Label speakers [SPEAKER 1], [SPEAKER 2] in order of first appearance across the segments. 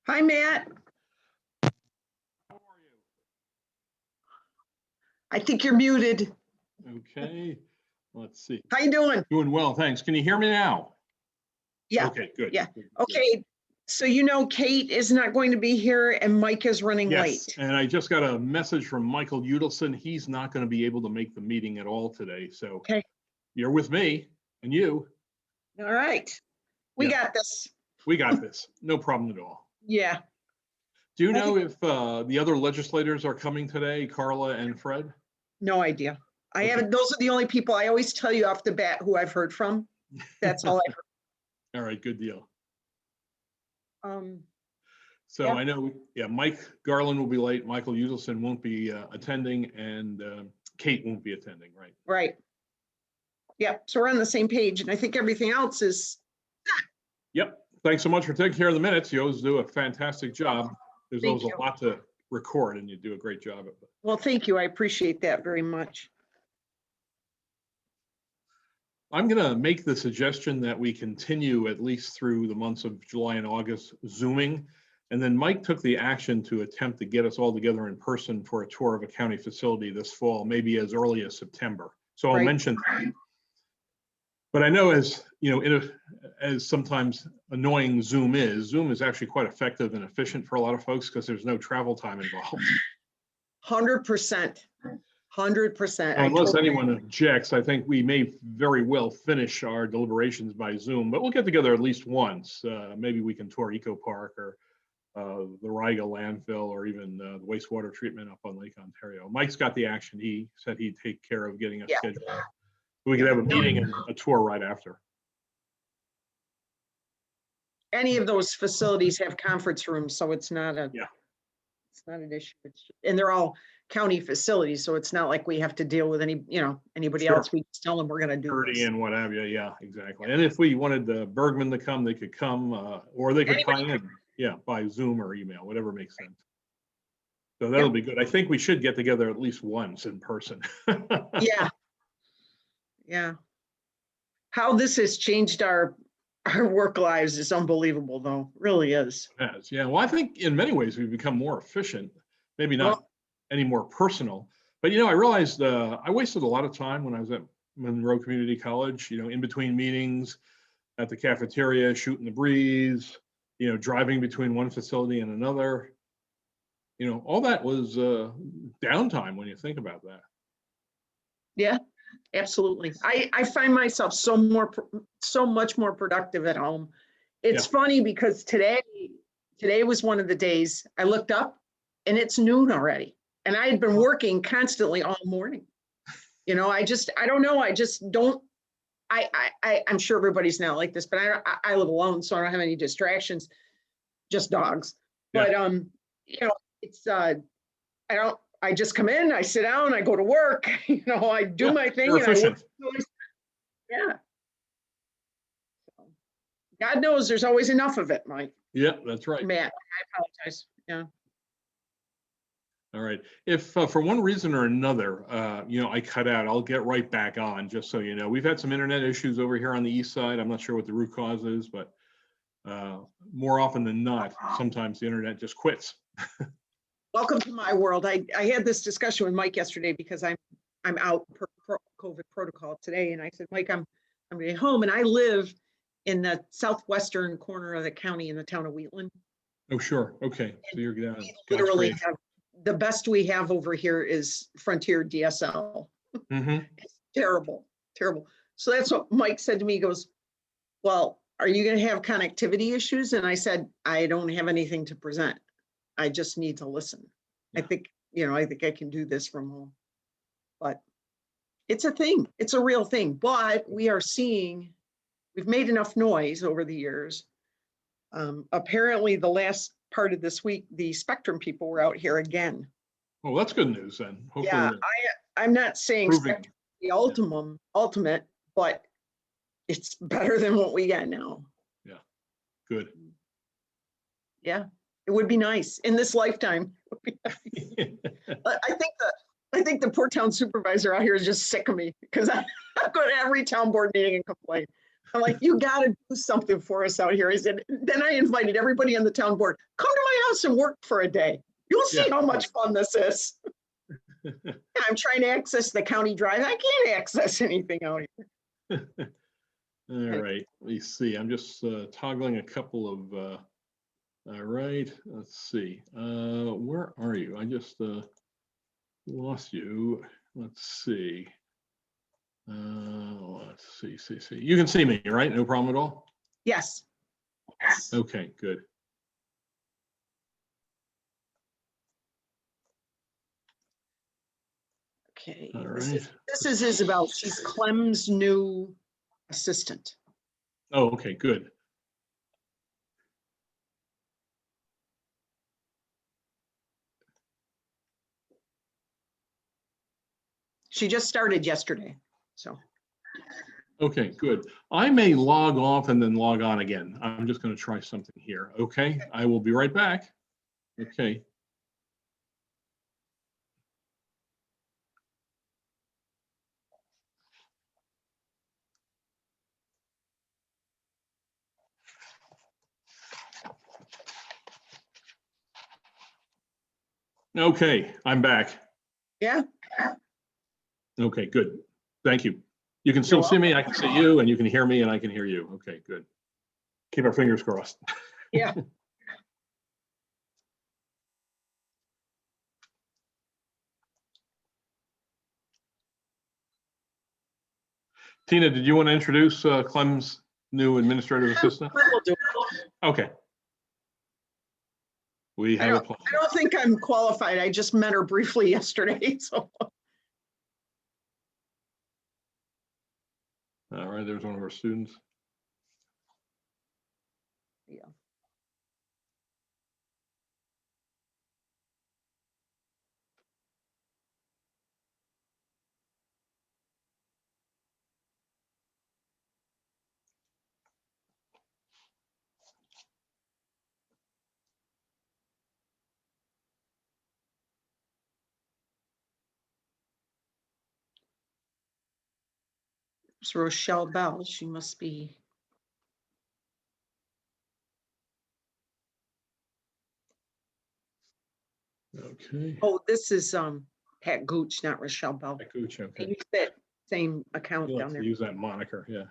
[SPEAKER 1] Hi, Matt.
[SPEAKER 2] How are
[SPEAKER 1] I think you're muted.
[SPEAKER 2] you? Okay, let's see.
[SPEAKER 1] How you doing?
[SPEAKER 2] Doing well, thanks. Can you hear me now?
[SPEAKER 1] Yeah,
[SPEAKER 2] Okay, good.
[SPEAKER 1] yeah.
[SPEAKER 2] good, good.
[SPEAKER 1] Okay, so Kate is not going to be here and Mike is running
[SPEAKER 2] Yes,
[SPEAKER 1] late.
[SPEAKER 2] and I just got a message from Michael Udelson. He's not going to be able to make the meeting at all today, so
[SPEAKER 1] Okay,
[SPEAKER 2] you're with me and you.
[SPEAKER 1] all right. We
[SPEAKER 2] Yeah.
[SPEAKER 1] got this.
[SPEAKER 2] We got this. No problem at all.
[SPEAKER 1] Yeah,
[SPEAKER 2] Do you
[SPEAKER 1] I
[SPEAKER 2] know if the other legislators are coming today, Carla and Fred?
[SPEAKER 1] no idea. I
[SPEAKER 2] Okay.
[SPEAKER 1] haven't, those are the only people I always tell you off the bat who I've heard from. That's all I've
[SPEAKER 2] All right, good deal.
[SPEAKER 1] heard.
[SPEAKER 2] So
[SPEAKER 1] Yeah.
[SPEAKER 2] I know, yeah, Mike Garland will be late, Michael Udelson won't be attending, and Kate won't be attending, right?
[SPEAKER 1] Right. Yeah, so we're on the same page and I think everything else is,
[SPEAKER 2] Yep. Thanks so much for taking care of the minutes. You always do a fantastic job. There's
[SPEAKER 1] Thank
[SPEAKER 2] always
[SPEAKER 1] you.
[SPEAKER 2] a lot to record and you do a great job of it.
[SPEAKER 1] well, thank you. I appreciate that very much.
[SPEAKER 2] I'm going to make the suggestion that we continue at least through the months of July and August Zooming. And then Mike took the action to attempt to get us all together in person for a tour of a county facility this fall, maybe as early as September. So I'll
[SPEAKER 1] Right.
[SPEAKER 2] mention that. But I know, as you know, as sometimes annoying Zoom is actually quite effective and efficient for a lot of folks because there's no travel time involved.
[SPEAKER 1] 100%. 100%.
[SPEAKER 2] So unless anyone objects, I think we may very well finish our deliberations by Zoom, but we'll get together at least once. Maybe we can tour Eco Park or the Riga landfill or even the wastewater treatment up on Lake Ontario. Mike's got the action. He said he'd take care of getting us
[SPEAKER 1] Yeah.
[SPEAKER 2] scheduled. We could have a meeting and a tour right after.
[SPEAKER 1] Any of those facilities have conference rooms, so it's not
[SPEAKER 2] Yeah.
[SPEAKER 1] it's not an issue. And they're all county facilities, so it's not like we have to deal with anybody
[SPEAKER 2] Sure.
[SPEAKER 1] else. We just tell them we're gonna do
[SPEAKER 2] Purdy
[SPEAKER 1] this.
[SPEAKER 2] and what have you. Yeah, exactly. And if we wanted Bergman to come, they could come, or they could
[SPEAKER 1] Anybody
[SPEAKER 2] tie in, yeah, by Zoom or email, whatever makes sense. So that'll be good. I think we should get together at least once in person.
[SPEAKER 1] Yeah. Yeah. How this has changed our work lives is unbelievable, though. Really is.
[SPEAKER 2] Yes, yeah. Well, I think in many ways we've become more efficient, maybe not
[SPEAKER 1] Well,
[SPEAKER 2] any more personal. But I realized I wasted a lot of time when I was at Monroe Community College, in between meetings, at the cafeteria, shooting the breeze, driving between one facility and another. All that was downtime when you think about that.
[SPEAKER 1] yeah, absolutely. I find myself so much more productive at home. It's funny because today was one of the days I looked up and it's noon already. And I had been working constantly all morning. I don't know. I just don't, I'm sure everybody's not like this, but I live alone, so I don't have any distractions, just dogs.
[SPEAKER 2] Yeah.
[SPEAKER 1] But, it's, I just come in, I sit down, I go to work, I do my thing.
[SPEAKER 2] You're
[SPEAKER 1] And I
[SPEAKER 2] efficient.
[SPEAKER 1] work. Yeah. God knows there's always enough of it, Mike.
[SPEAKER 2] Yeah, that's right.
[SPEAKER 1] Matt, I apologize. Yeah.
[SPEAKER 2] All right. If for one reason or another, I cut out, I'll get right back on, just so you know. We've had some internet issues over here on the east side. I'm not sure what the root cause is, but more often than not, sometimes the internet just quits.
[SPEAKER 1] Welcome to my world. I had this discussion with Mike yesterday because I'm out per COVID protocol today. And I said, Mike, I'm going home, and I live in the southwestern corner of the county in the town of Wheatland.
[SPEAKER 2] Oh, sure. Okay. So you're down.
[SPEAKER 1] Literally the best we have over here is Frontier DSL.
[SPEAKER 2] Mm-hmm.
[SPEAKER 1] It's terrible, terrible. So that's what Mike said to me. He goes, well, are you going to have connectivity issues? And I said, I don't have anything to present. I just need to listen.
[SPEAKER 2] Yeah.
[SPEAKER 1] I think I can do this from home, but it's a thing. It's a real thing. But we've made enough noise over the years. Apparently the last part of this week, the Spectrum people were out here again.
[SPEAKER 2] Well, that's good news then. Hopefully
[SPEAKER 1] Yeah, I'm not saying Spectrum is the ultimate, but it's better than what we got now.
[SPEAKER 2] Yeah, good.
[SPEAKER 1] Yeah, it would be nice in this lifetime. I think the poor town supervisor out here is just sick of me because I go to every town board meeting and complain. I'm like, you gotta do something for us out here. He said, then I invited everybody on the town board, come to my house and work for a day. You'll see
[SPEAKER 2] Yeah.
[SPEAKER 1] how much fun this is. I'm trying to access the county drive. I can't access anything out here.
[SPEAKER 2] All right, let me see. I'm just toggling a couple of, all right, let's see. Where are you? I just lost you. Let's see. Let's see. You can see me, right? No problem at all?
[SPEAKER 1] Yes.
[SPEAKER 2] Okay, good.
[SPEAKER 1] Okay.
[SPEAKER 2] All
[SPEAKER 1] This
[SPEAKER 2] right.
[SPEAKER 1] is Isabel. She's Clem's new assistant.
[SPEAKER 2] Oh, okay, good.
[SPEAKER 1] She just started yesterday, so.
[SPEAKER 2] Okay, good. I may log off and then log on again. I'm just going to try something here. Okay, I will be right back. Okay. Okay, I'm back.
[SPEAKER 1] Yeah,
[SPEAKER 2] Okay, good. Thank you. You can still see me, I can see you, and you can hear me, and I can hear you. Okay, good. Keep our fingers crossed.
[SPEAKER 1] yeah.
[SPEAKER 2] Tina, did you want to introduce Clem's new administrative assistant?
[SPEAKER 1] We'll do it.
[SPEAKER 2] Okay. We have a plan.
[SPEAKER 1] I don't think I'm qualified. I just met her briefly yesterday, so.
[SPEAKER 2] All right, there's one of our students.
[SPEAKER 1] Yeah. It's Rochelle Bell. She must be.
[SPEAKER 2] Okay.
[SPEAKER 1] Oh, this is Pat Gooch, not Rochelle Bell.
[SPEAKER 2] Gooch,
[SPEAKER 1] They
[SPEAKER 2] okay.
[SPEAKER 1] use that same account
[SPEAKER 2] You
[SPEAKER 1] down
[SPEAKER 2] like
[SPEAKER 1] there.
[SPEAKER 2] to use that moniker, yeah.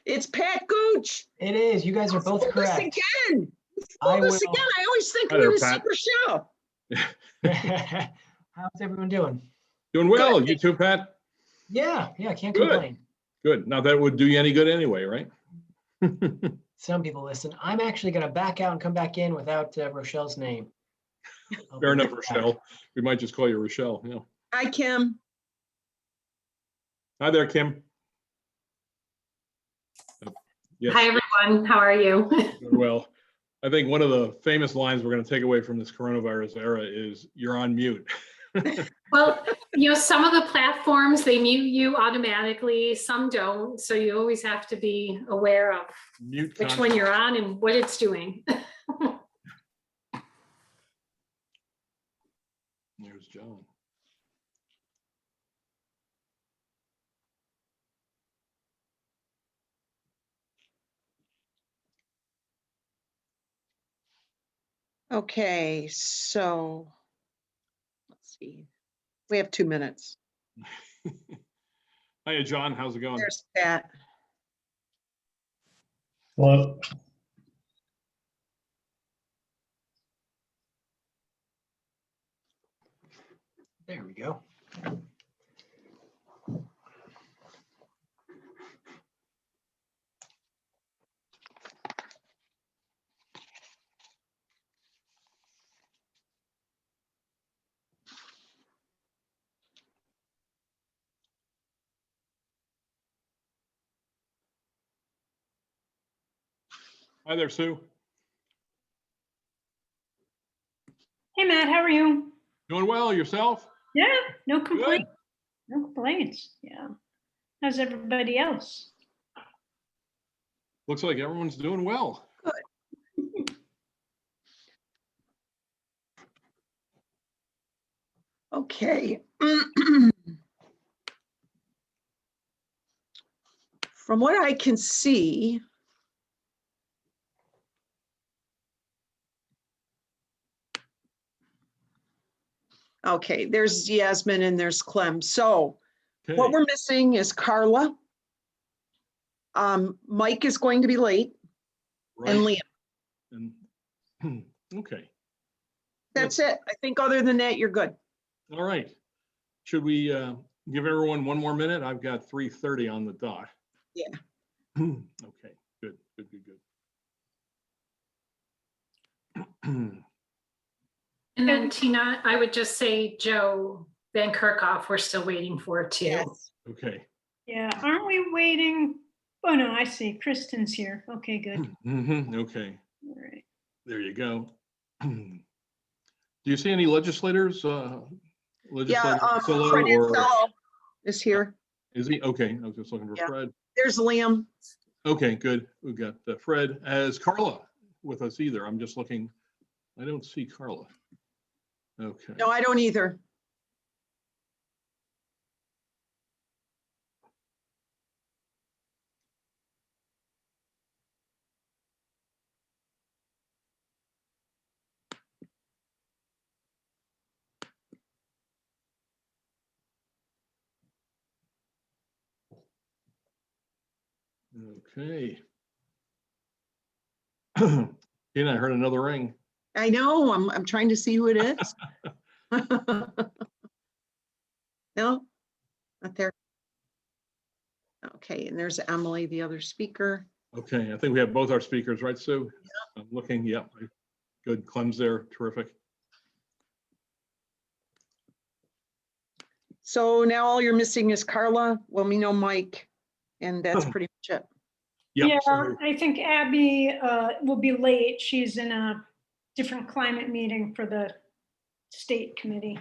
[SPEAKER 1] It's Pat Gooch.
[SPEAKER 3] It is. You guys are both
[SPEAKER 1] Fooled us
[SPEAKER 3] correct.
[SPEAKER 1] again.
[SPEAKER 3] I
[SPEAKER 1] Fooled us
[SPEAKER 3] will.
[SPEAKER 1] again. I always think
[SPEAKER 2] Hi
[SPEAKER 1] we
[SPEAKER 2] there,
[SPEAKER 1] received
[SPEAKER 2] Pat.
[SPEAKER 1] Rochelle.
[SPEAKER 3] How's everyone doing?
[SPEAKER 2] Doing well.
[SPEAKER 1] Good.
[SPEAKER 2] You too, Pat?
[SPEAKER 3] Yeah, can't
[SPEAKER 2] Good.
[SPEAKER 3] complain.
[SPEAKER 2] Good. Now that would do you any good anyway, right?
[SPEAKER 3] Some people listen. I'm actually going to back out and come back in without Rochelle's name. I'll
[SPEAKER 2] Fair
[SPEAKER 3] be
[SPEAKER 2] enough,
[SPEAKER 3] right back.
[SPEAKER 2] Rochelle. We might just call you Rochelle. Yeah.
[SPEAKER 1] Hi, Kim.
[SPEAKER 2] Hi there, Kim. Yes.
[SPEAKER 4] Hi, everyone. How are you?
[SPEAKER 2] Well, I think one of the famous lines we're going to take away from this coronavirus era is "You're on mute."
[SPEAKER 4] Well, some of the platforms, they mute you automatically, some don't. So you always have to be aware of
[SPEAKER 2] Mute.
[SPEAKER 4] which
[SPEAKER 2] content.
[SPEAKER 4] one you're on and what it's doing.
[SPEAKER 2] There's John.
[SPEAKER 1] Okay, so let's see. We have 2 minutes.
[SPEAKER 2] Hiya, John. How's it going?
[SPEAKER 1] There's Pat.
[SPEAKER 5] Well,
[SPEAKER 3] There we go.
[SPEAKER 2] Hi there, Sue.
[SPEAKER 6] Hey, Matt, how are you?
[SPEAKER 2] Doing well. Yourself?
[SPEAKER 6] Yeah, no
[SPEAKER 2] Good.
[SPEAKER 6] complaints. No complaints. Yeah. How's everybody else?
[SPEAKER 2] Looks like everyone's doing well.
[SPEAKER 1] Okay. From what I can see, okay, there's Yasmin and there's Clem. So what
[SPEAKER 2] Okay,
[SPEAKER 1] we're missing is Carla. Mike is going to be late and
[SPEAKER 2] right.
[SPEAKER 1] Liam.
[SPEAKER 2] And, okay,
[SPEAKER 1] That's it. I think other than that, you're good.
[SPEAKER 2] all right. Should we give everyone one more minute? I've got 3:30 on the dot.
[SPEAKER 1] Yeah.
[SPEAKER 2] Okay, good, good, good, good.
[SPEAKER 4] And then Tina, I would just say Joe Van Kerkhoff, we're still waiting for too.
[SPEAKER 1] Yes.
[SPEAKER 2] Okay.
[SPEAKER 6] Yeah, aren't we waiting? Oh, no, I see. Kristen's here. Okay, good.
[SPEAKER 2] Okay,
[SPEAKER 6] All right.
[SPEAKER 2] there you go. Do you see any legislators?
[SPEAKER 1] Yeah,
[SPEAKER 2] Legislator Solo
[SPEAKER 1] Fred
[SPEAKER 2] or
[SPEAKER 1] Ansel is here.
[SPEAKER 2] is he? Okay, I was just looking for
[SPEAKER 1] Yeah.
[SPEAKER 2] Fred.
[SPEAKER 1] There's Liam.
[SPEAKER 2] Okay, good. We've got Fred. As Carla with us either? I'm just looking. I don't see Carla. Okay.
[SPEAKER 1] No, I don't either.
[SPEAKER 2] Okay. Tina, I heard another ring.
[SPEAKER 1] I know, I'm trying to see who it is. No, not there. Okay, and there's Emily, the other speaker.
[SPEAKER 2] Okay, I think we have both our speakers, right, Sue? I'm looking, yep. Good, Clem's there, terrific.
[SPEAKER 1] So now all you're missing is Carla, Wilmino, Mike, and that's pretty much it.
[SPEAKER 2] Yep,
[SPEAKER 6] Yeah,
[SPEAKER 2] so-
[SPEAKER 6] I think Abby will be late. She's in a different climate meeting for the state committee.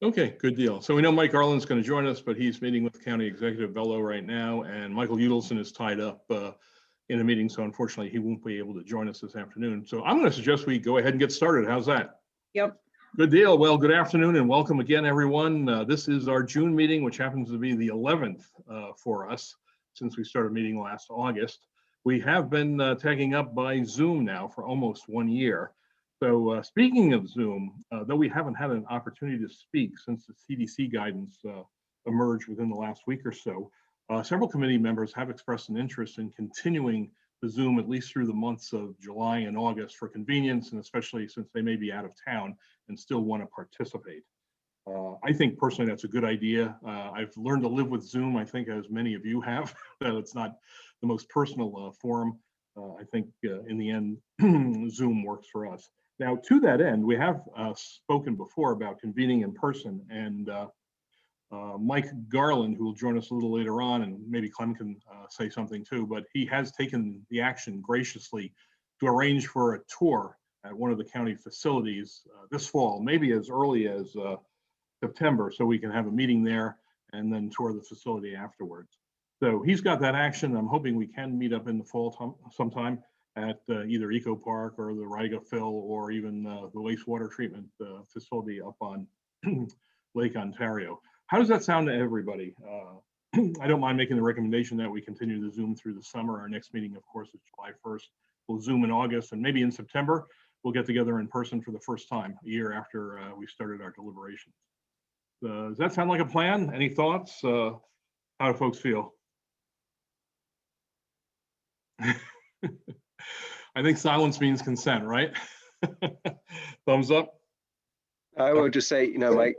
[SPEAKER 2] Okay, good deal. So we know Mike Garland's going to join us, but he's meeting with County Executive Bello right now, and Michael Udelson is tied up in a meeting, so unfortunately he won't be able to join us this afternoon. So I'm going to suggest we go ahead and get started. How's that?
[SPEAKER 1] Yep.
[SPEAKER 2] Good deal. Well, good afternoon and welcome again, everyone. This is our June meeting, which happens to be the 11th for us since we started meeting last August. We have been tagging up by Zoom now for almost 1 year. So speaking of Zoom, though we haven't had an opportunity to speak since the CDC guidance emerged within the last week or so, several committee members have expressed an interest in continuing the Zoom at least through the months of July and August for convenience, and especially since they may be out of town and still want to participate. I think personally that's a good idea. I've learned to live with Zoom, I think as many of you have, that it's not the most personal forum. I think in the end, Zoom works for us. Now, to that end, we have spoken before about convening in person, and Mike Garland, who will join us a little later on, and maybe Clem can say something too, but he has taken the action graciously to arrange for a tour at one of the county facilities this fall, maybe as early as September, so we can have a meeting there and then tour the facility afterwards. So he's got that action. I'm hoping we can meet up in the fall sometime at either Eco Park or the Riga Phil, or even the wastewater treatment facility up on Lake Ontario. How does that sound to everybody? I don't mind making the recommendation that we continue to Zoom through the summer. Our next meeting, of course, is July 1st. We'll Zoom in August, and maybe in September, we'll get together in person for the first time, a year after we started our deliberations. Does that sound like a plan? Any thoughts? How do folks feel? I think silence means consent, right? Thumbs up.
[SPEAKER 5] I will just say, Mike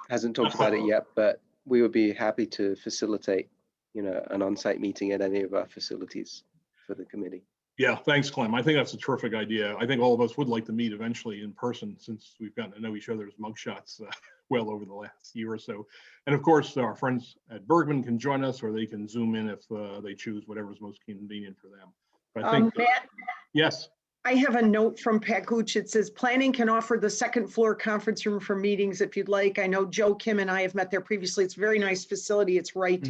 [SPEAKER 5] hasn't talked about it yet, but we would be happy to facilitate, an on-site meeting at any of our facilities for the committee.
[SPEAKER 2] Yeah, thanks, Clem. I think that's a terrific idea. I think all of us would like to meet eventually in person, since we've gotten to know each other's mugshots well over the last year or so. And of course, our friends at Bergman can join us, or they can Zoom in if they choose whatever's most convenient for them. But I think,
[SPEAKER 1] Matt,
[SPEAKER 2] yes.
[SPEAKER 1] I have a note from Pat Gooch. It says, planning can offer the second floor conference room for meetings if you'd like. I know Joe, Kim, and I have met there previously. It's a very nice facility. It's right,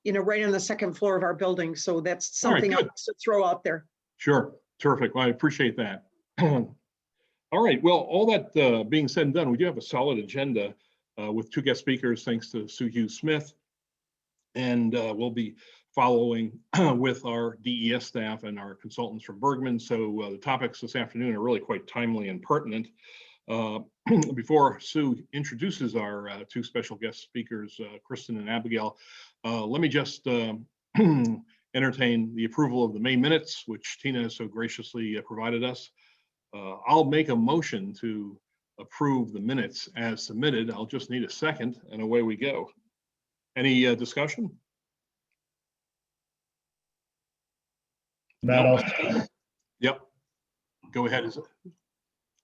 [SPEAKER 1] right on the second floor of our building. So that's
[SPEAKER 2] All right,
[SPEAKER 1] something
[SPEAKER 2] good.
[SPEAKER 1] else to throw out there.
[SPEAKER 2] Sure, terrific. Well, I appreciate that. All right, well, all that being said and done, we do have a solid agenda with two guest speakers, thanks to Sue Hughes Smith. And we'll be following with our DES staff and our consultants from Bergman. So the topics this afternoon are really quite timely and pertinent. Before Sue introduces our two special guest speakers, Kristen and Abigail, let me just entertain the approval of the May minutes, which Tina has so graciously provided us. I'll make a motion to approve the minutes as submitted. I'll just need a second and away we go. Any discussion?
[SPEAKER 7] Matt,
[SPEAKER 2] Yep. Go ahead.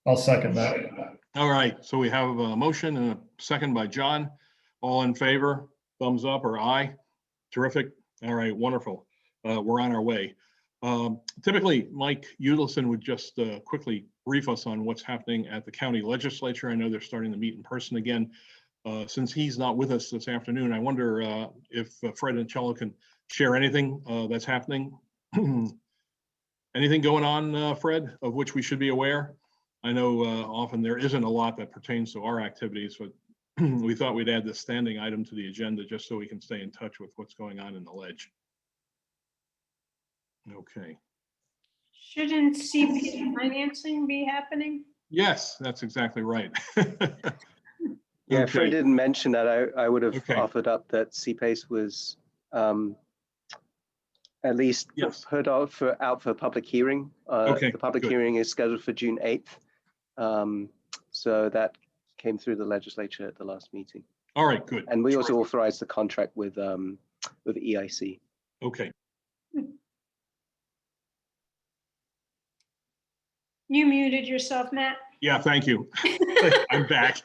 [SPEAKER 7] I'll second that.
[SPEAKER 2] All right, so we have a motion and a second by John. All in favor, thumbs up or aye? Terrific. All right, wonderful. We're on our way. Typically, Mike Udelson would just quickly brief us on what's happening at the county legislature. I know they're starting to meet in person again. Since he's not with us this afternoon, I wonder if Fred and Cello can share anything that's happening. Anything going on, Fred, of which we should be aware? I know often there isn't a lot that pertains to our activities, but we thought we'd add this standing item to the agenda just so we can stay in touch with what's going on in the ledge. Okay.
[SPEAKER 6] Shouldn't CP financing be happening?
[SPEAKER 2] Yes, that's exactly right.
[SPEAKER 5] Yeah, if Fred
[SPEAKER 2] Okay.
[SPEAKER 5] didn't mention that, I would have
[SPEAKER 2] Okay.
[SPEAKER 5] offered up that CPACE was at least
[SPEAKER 2] Yes.
[SPEAKER 5] put out for public hearing.
[SPEAKER 2] Okay,
[SPEAKER 5] The public
[SPEAKER 2] good.
[SPEAKER 5] hearing is scheduled for June 8th. So that came through the legislature at the last meeting.
[SPEAKER 2] All right, good.
[SPEAKER 5] And we also
[SPEAKER 2] Terrific.
[SPEAKER 5] authorized the contract with EIC.
[SPEAKER 2] Okay,
[SPEAKER 6] You muted yourself, Matt.
[SPEAKER 2] yeah, thank you. I'm back.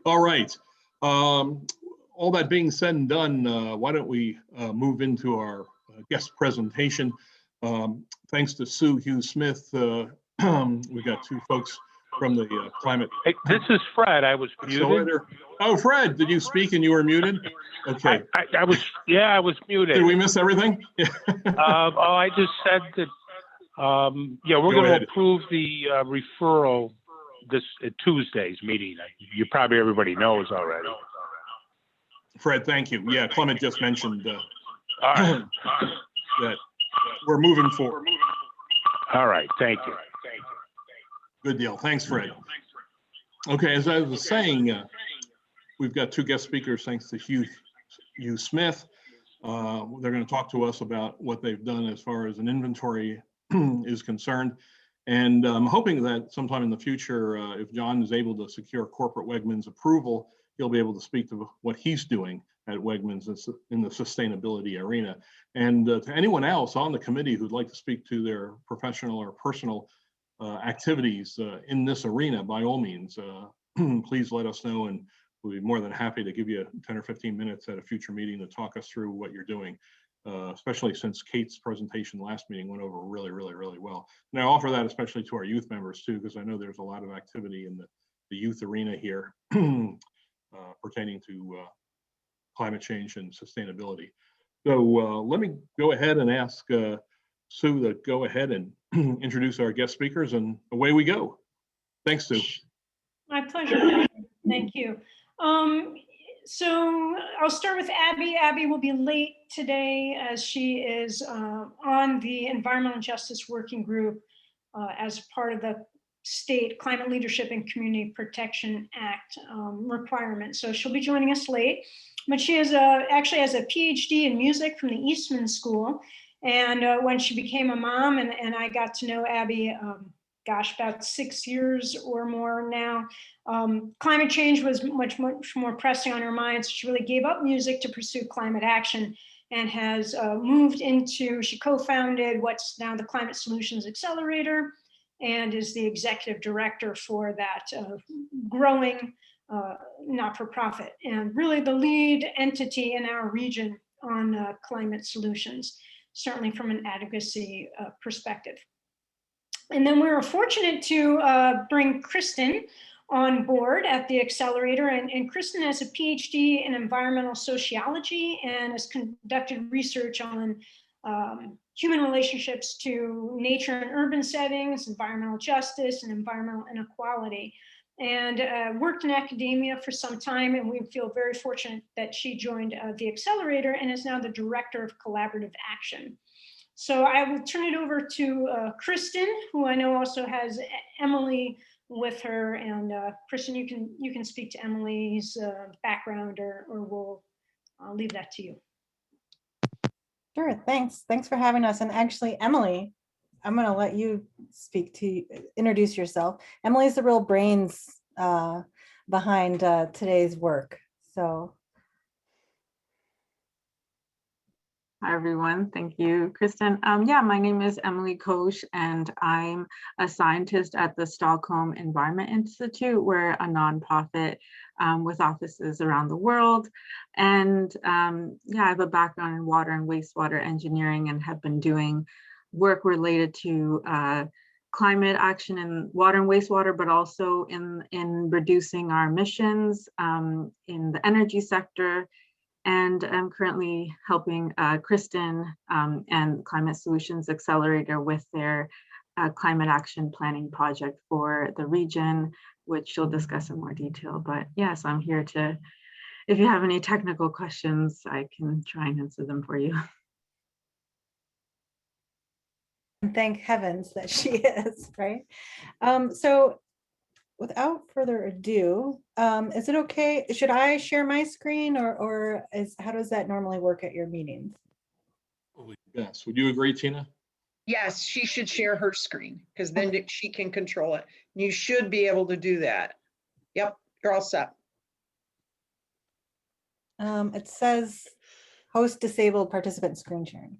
[SPEAKER 2] All right. All that being said and done, why don't we move into our guest presentation. Thanks to Sue Hughes Smith, we've got two folks from the climate
[SPEAKER 8] Hey, this is Fred. I was muted.
[SPEAKER 2] accelerator. Oh, Fred, did you speak and you were muted? Okay.
[SPEAKER 8] I was, yeah, I was muted.
[SPEAKER 2] Did we miss everything?
[SPEAKER 8] Oh, I just said that, yeah, we're
[SPEAKER 2] Go
[SPEAKER 8] going
[SPEAKER 2] ahead.
[SPEAKER 8] to approve the referral this Tuesday's meeting. You probably, everybody knows already.
[SPEAKER 2] Fred, thank you. Yeah, Clement just mentioned
[SPEAKER 8] All right.
[SPEAKER 2] that we're moving forward.
[SPEAKER 8] All right. Thank you.
[SPEAKER 2] Good deal. Thanks, Fred. Okay, as I was saying, we've got two guest speakers, thanks to Hugh Smith. They're going to talk to us about what they've done as far as an inventory is concerned. And I'm hoping that sometime in the future, if John is able to secure corporate Wegmans approval, he'll be able to speak to what he's doing at Wegmans in the sustainability arena. And to anyone else on the committee who'd like to speak to their professional or personal activities in this arena, by all means, please let us know, and we'll be more than happy to give you 10 or 15 minutes at a future meeting to talk us through what you're doing, especially since Kate's presentation last meeting went over really, really, really well. And I offer that especially to our youth members too, because I know there's a lot of activity in the youth arena here pertaining to climate change and sustainability. So let me go ahead and ask Sue to go ahead and introduce our guest speakers, and away we go. Thanks, Sue.
[SPEAKER 6] My pleasure. Thank you. So I'll start with Abby. Abby will be late today as she is on the Environmental Justice Working Group as part of the State Climate Leadership and Community Protection Act requirement. So she'll be joining us late, but she is actually has a PhD in music from the Eastman School. And when she became a mom, and I got to know Abby, gosh, about 6 years or more now, climate change was much more pressing on her mind. So she really gave up music to pursue climate action and has moved into, she co-founded what's now the Climate Solutions Accelerator and is the executive director for that growing not-for-profit and really the lead entity in our region on climate solutions, certainly from an advocacy perspective. And then we were fortunate to bring Kristen on board at the accelerator. And Kristen has a PhD in environmental sociology and has conducted research on human relationships to nature and urban settings, environmental justice, and environmental inequality. And worked in academia for some time, and we feel very fortunate that she joined the Accelerator and is now the Director of Collaborative Action. So I will turn it over to Kristen, who I know also has Emily with her. And Kristen, you can speak to Emily's background, or I'll leave that to you.
[SPEAKER 9] Sure, thanks. Thanks for having us. And actually, Emily, I'm going to let you introduce yourself. Emily's the real brains behind today's work. So.
[SPEAKER 10] Hi, everyone. Thank you, Kristen. Yeah, my name is Emily Koch, and I'm a scientist at the Stockholm Environment Institute. We're a nonprofit with offices around the world. And yeah, I have a background in water and wastewater engineering and have been doing work related to climate action in water and wastewater, but also in reducing our emissions in the energy sector. And I'm currently helping Kristen and Climate Solutions Accelerator with their climate action planning project for the region, which she'll discuss in more detail. But yes, I'm here to, if you have any technical questions, I can try and answer them for you.
[SPEAKER 9] And thank heavens that she is, right? So without further ado, is it okay? Should I share my screen, or how does that normally work at your meetings?
[SPEAKER 2] Yes, would you agree, Tina?
[SPEAKER 1] Yes, she should share her screen because then she can control it. You should be able to do that. Yep, you're all set.
[SPEAKER 9] It says host disabled participant screen sharing.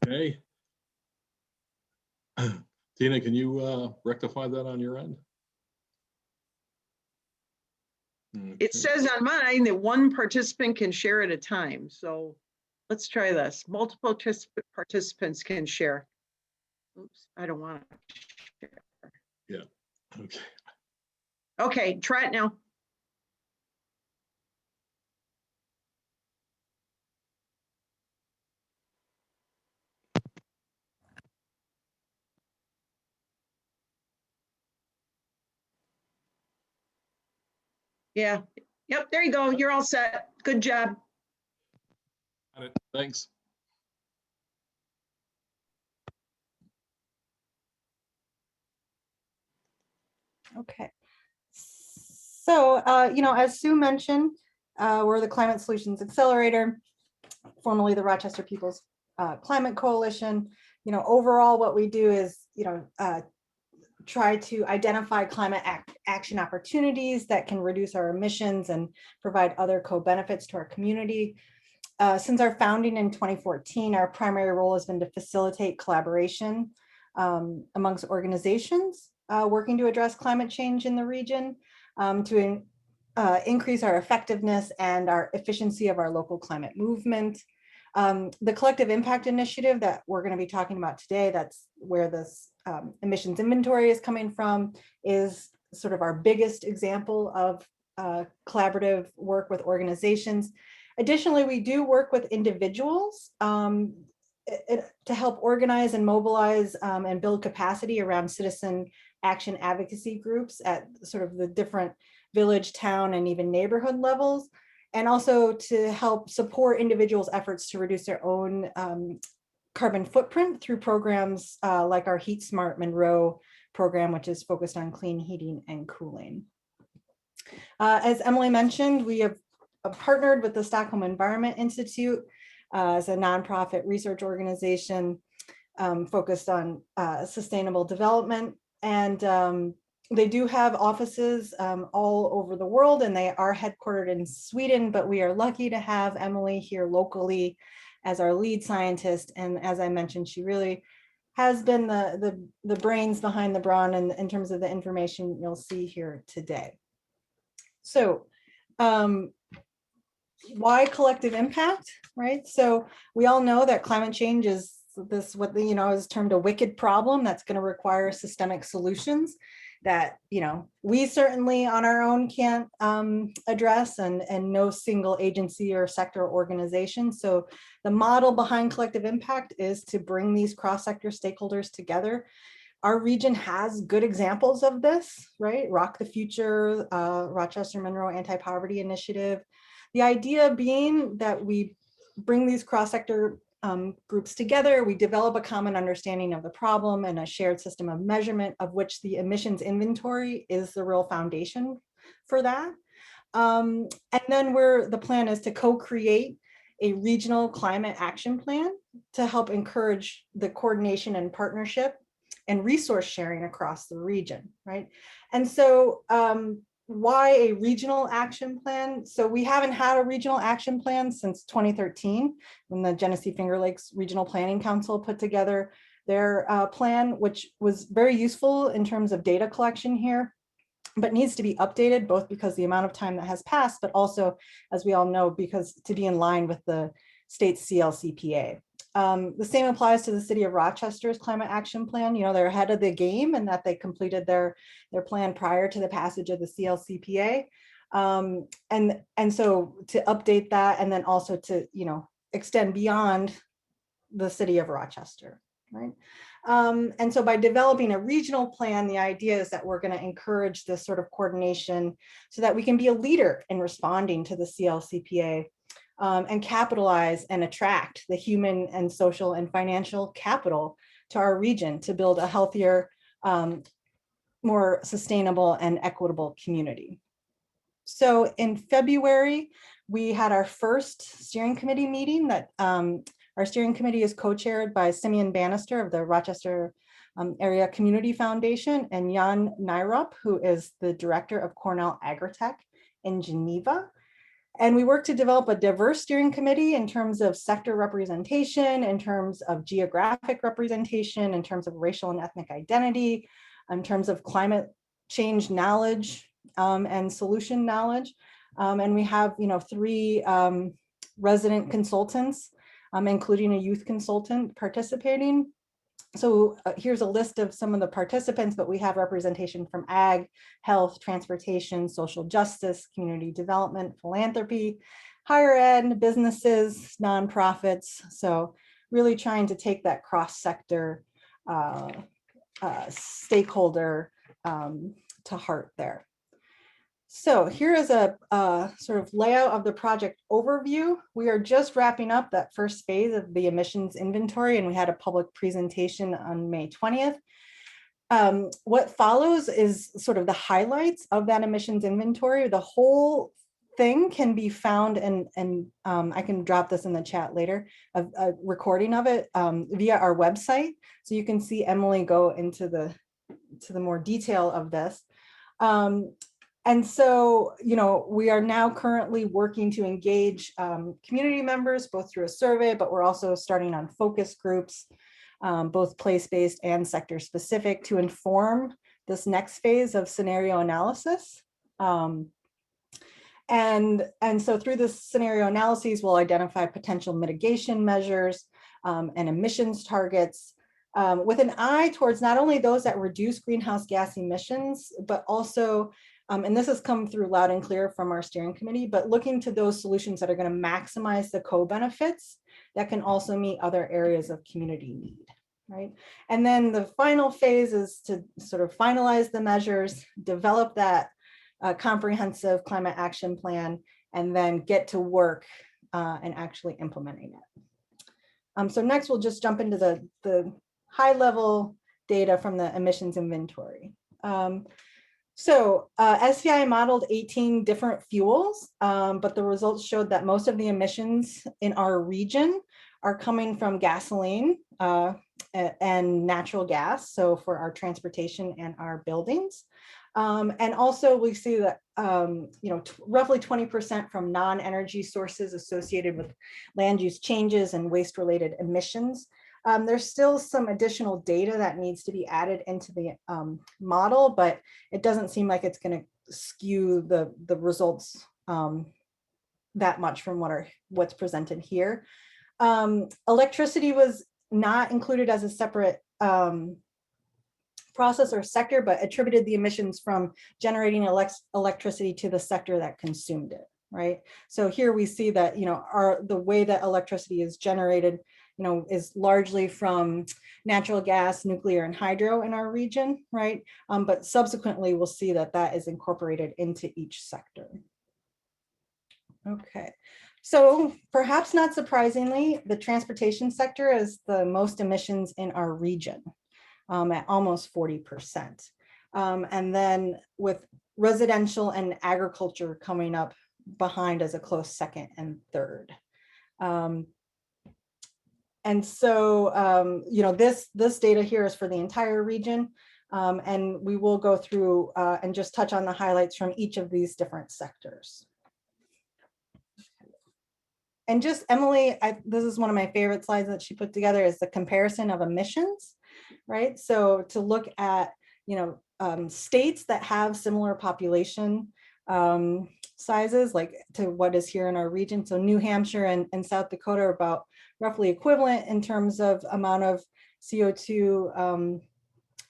[SPEAKER 2] Okay. Tina, can you rectify that on your end?
[SPEAKER 1] It
[SPEAKER 2] Okay.
[SPEAKER 1] says on mine that one participant can share at a time. So let's try this. Multiple participants can share. Oops, I don't want to share.
[SPEAKER 2] Yeah, okay.
[SPEAKER 1] Okay, try it now. Yeah, yep, there you go. You're all set. Good job.
[SPEAKER 2] Got it. Thanks.
[SPEAKER 9] Okay. So, as Sue mentioned, we're the Climate Solutions Accelerator, formerly the Rochester People's Climate Coalition. Overall, what we do is, try to identify climate action opportunities that can reduce our emissions and provide other co-benefits to our community. Since our founding in 2014, our primary role has been to facilitate collaboration amongst organizations working to address climate change in the region, to increase our effectiveness and our efficiency of our local climate movement. The Collective Impact Initiative that we're going to be talking about today, that's where this emissions inventory is coming from, is sort of our biggest example of collaborative work with organizations. Additionally, we do work with individuals to help organize and mobilize and build capacity around citizen action advocacy groups at sort of the different village, town, and even neighborhood levels, and also to help support individuals' efforts to reduce their own carbon footprint through programs like our Heat Smart Monroe program, which is focused on clean heating and cooling. As Emily mentioned, we have partnered with the Stockholm Environment Institute as a nonprofit research organization focused on sustainable development. And they do have offices all over the world, and they are headquartered in Sweden, but we are lucky to have Emily here locally as our lead scientist. And as I mentioned, she really has been the brains behind the brawn in terms of the information you'll see here today. So why collective impact, right? So we all know that climate change is this, what is termed a wicked problem that's going to require systemic solutions. that, we certainly on our own can't address, and no single agency or sector or organization. So the model behind collective impact is to bring these cross-sector stakeholders together. Our region has good examples of this, right? Rock the Future, Rochester Monroe Anti-Poverty Initiative. The idea being that we bring these cross-sector groups together, we develop a common understanding of the problem and a shared system of measurement, of which the emissions inventory is the real foundation for that. And then the plan is to co-create a regional climate action plan to help encourage the coordination and partnership and resource sharing across the region, right? And so why a regional action plan? So we haven't had a regional action plan since 2013, when the Genesee Finger Lakes Regional Planning Council put together their plan, which was very useful in terms of data collection here, but needs to be updated, both because the amount of time that has passed, but also, as we all know, because to be in line with the state's CLCPA. The same applies to the city of Rochester's climate action plan. They're ahead of the game in that they completed their plan prior to the passage of the CLCPA. And so to update that, and then also to, extend beyond the city of Rochester, right? And so by developing a regional plan, the idea is that we're going to encourage this sort of coordination so that we can be a leader in responding to the CLCPA. And capitalize and attract the human and social and financial capital to our region to build a healthier, more sustainable and equitable community. So in February, we had our first steering committee meeting that our steering committee is co-chaired by Simeon Bannister of the Rochester Area Community Foundation and Jan Nyrup, who is the director of Cornell Agritech in Geneva. And we work to develop a diverse steering committee in terms of sector representation, in terms of geographic representation, in terms of racial and ethnic identity, in terms of climate change knowledge and solution knowledge. And we have, 3 resident consultants, including a youth consultant participating. So here's a list of some of the participants, but we have representation from ag, health, transportation, social justice, community development, philanthropy, higher ed, businesses, nonprofits. So really trying to take that cross-sector stakeholder to heart there. So here is a sort of layout of the project overview. We are just wrapping up that first phase of the emissions inventory, and we had a public presentation on May 20th. What follows is sort of the highlights of that emissions inventory. The whole thing can be found, and I can drop this in the chat later, a recording of it via our website. So you can see Emily go into the more detail of this. And so, we are now currently working to engage community members, both through a survey, but we're also starting on focus groups, both place-based and sector-specific, to inform this next phase of scenario analysis. And so through this scenario analyses, we'll identify potential mitigation measures and emissions targets, with an eye towards not only those that reduce greenhouse gas emissions, but also and this has come through loud and clear from our steering committee, but looking to those solutions that are going to maximize the co-benefits that can also meet other areas of community need, right? And then the final phase is to sort of finalize the measures, develop that comprehensive climate action plan, and then get to work and actually implementing it. So next we'll just jump into the high level data from the emissions inventory. So SCI modeled 18 different fuels, but the results showed that most of the emissions in our region are coming from gasoline and natural gas, so for our transportation and our buildings. And also we see that roughly 20% from non-energy sources associated with land use changes and waste-related emissions. There's still some additional data that needs to be added into the model, but it doesn't seem like it's going to skew the results that much from what's presented here. Electricity was not included as a separate process or sector, but attributed the emissions from generating electricity to the sector that consumed it, right? So here we see that, the way that electricity is generated, is largely from natural gas, nuclear, and hydro in our region, right? But subsequently, we'll see that that is incorporated into each sector. Okay, so perhaps not surprisingly, the transportation sector is the most emissions in our region, at almost 40%. And then with residential and agriculture coming up behind as a close second and third. And so, this data here is for the entire region. And we will go through and just touch on the highlights from each of these different sectors. And just Emily, this is one of my favorite slides that she put together, is the comparison of emissions, right? So to look at, states that have similar population sizes, like to what is here in our region. So New Hampshire and South Dakota are about roughly equivalent in terms of amount of CO2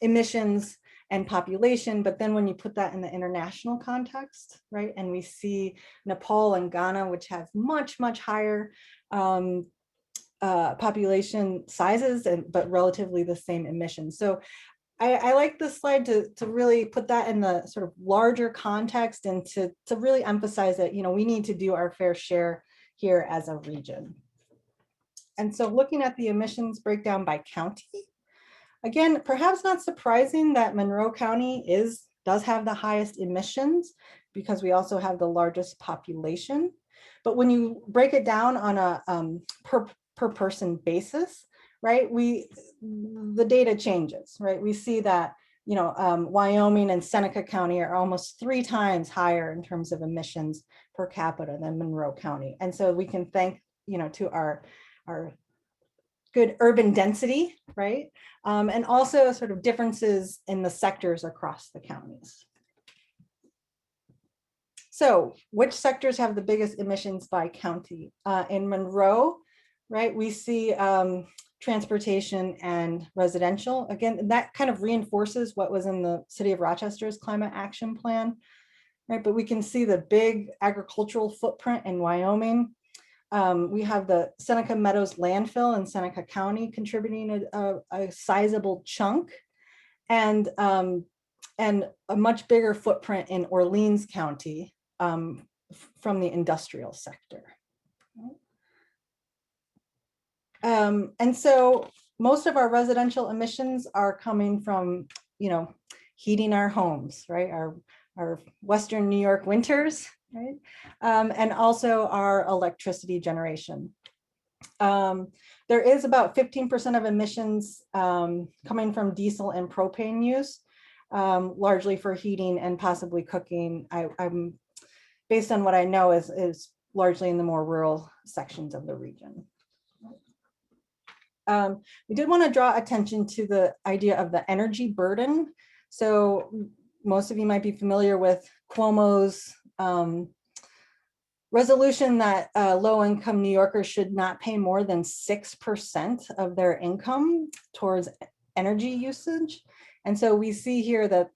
[SPEAKER 9] emissions and population. But then when you put that in the international context, right, and we see Nepal and Ghana, which have much, much higher population sizes, but relatively the same emissions. So I like this slide to really put that in the sort of larger context and to really emphasize that, we need to do our fair share here as a region. And so looking at the emissions breakdown by county, again, perhaps not surprising that Monroe County does have the highest emissions because we also have the largest population. But when you break it down on a per person basis, right, the data changes, right? We see that, Wyoming and Seneca County are almost 3 times higher in terms of emissions per capita than Monroe County. And so we can thank, to our good urban density, right? And also sort of differences in the sectors across the counties. So which sectors have the biggest emissions by county? In Monroe, right, we see transportation and residential. Again, that kind of reinforces what was in the City of Rochester's climate action plan, right? But we can see the big agricultural footprint in Wyoming. We have the Seneca Meadows landfill in Seneca County contributing a sizable chunk, and a much bigger footprint in Orleans County from the industrial sector. And so most of our residential emissions are coming from, heating our homes, right? Our Western New York winters, right? And also our electricity generation. There is about 15% of emissions coming from diesel and propane use, largely for heating and possibly cooking. I'm based on what I know is largely in the more rural sections of the region. We did want to draw attention to the idea of the energy burden. So most of you might be familiar with Cuomo's resolution that low-income New Yorkers should not pay more than 6% of their income towards energy usage. And so we see here that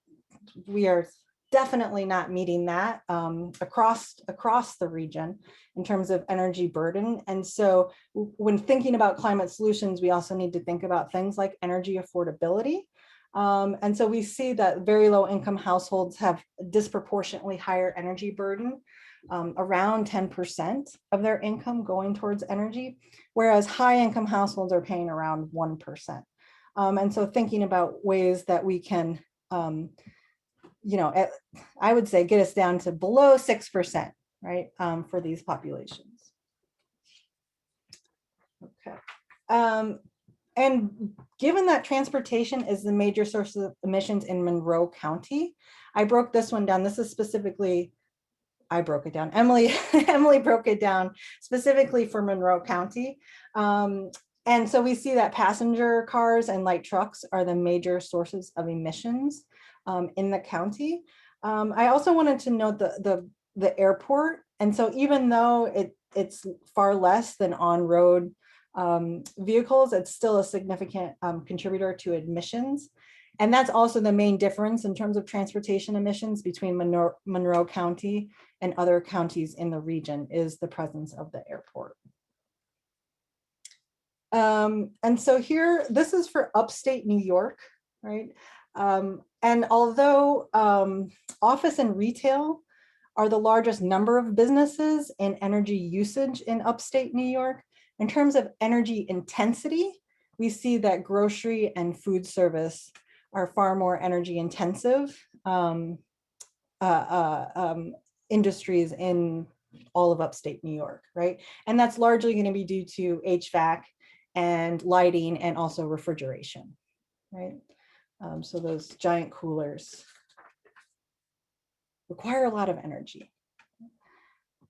[SPEAKER 9] we are definitely not meeting that across the region in terms of energy burden. And so when thinking about climate solutions, we also need to think about things like energy affordability. And so we see that very low income households have disproportionately higher energy burden, around 10% of their income going towards energy, whereas high income households are paying around 1%. And so thinking about ways that we can, I would say get us down to below 6%, right, for these populations. Okay. And given that transportation is the major source of emissions in Monroe County, I broke this one down. This is specifically, I broke it down. Emily broke it down specifically for Monroe County. And so we see that passenger cars and light trucks are the major sources of emissions in the county. I also wanted to note the airport. And so even though it's far less than on-road vehicles, it's still a significant contributor to emissions. And that's also the main difference in terms of transportation emissions between Monroe County and other counties in the region, is the presence of the airport. And so here, this is for upstate New York, right? And although office and retail are the largest number of businesses in energy usage in upstate New York, in terms of energy intensity, we see that grocery and food service are far more energy intensive industries in all of upstate New York, right? And that's largely going to be due to HVAC and lighting and also refrigeration, right? So those giant coolers require a lot of energy.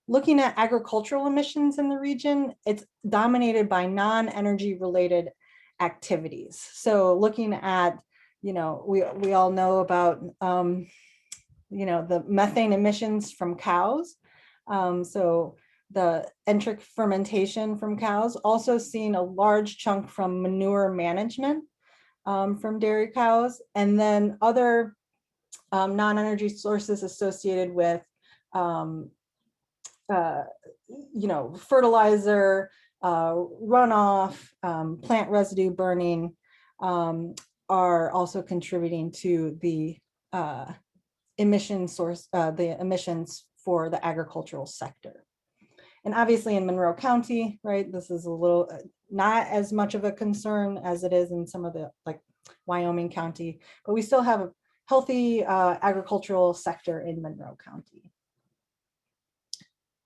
[SPEAKER 9] Looking at agricultural emissions in the region, it's dominated by non-energy related activities. So looking at, we all know about, the methane emissions from cows. So the enteric fermentation from cows, also seeing a large chunk from manure management from dairy cows, and then other non-energy sources associated with fertilizer, runoff, plant residue burning are also contributing to the emissions for the agricultural sector. And obviously in Monroe County, right, this is a little not as much of a concern as it is in some of the like Wyoming County, but we still have a healthy agricultural sector in Monroe County.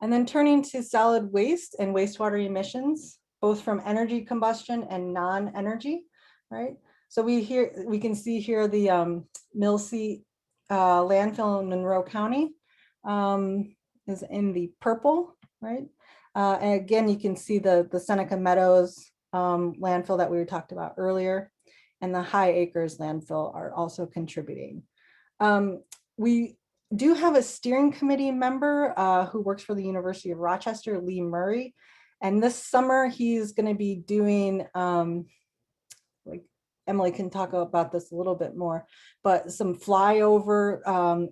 [SPEAKER 9] And then turning to solid waste and wastewater emissions, both from energy combustion and non-energy, right? So we can see here the Millseat landfill in Monroe County is in the purple, right? And again, you can see the Seneca Meadows landfill that we talked about earlier, and the High Acres landfill are also contributing. We do have a steering committee member who works for the University of Rochester, Lee Murray. And this summer, he's going to be doing, like Emily can talk about this a little bit more, but some flyover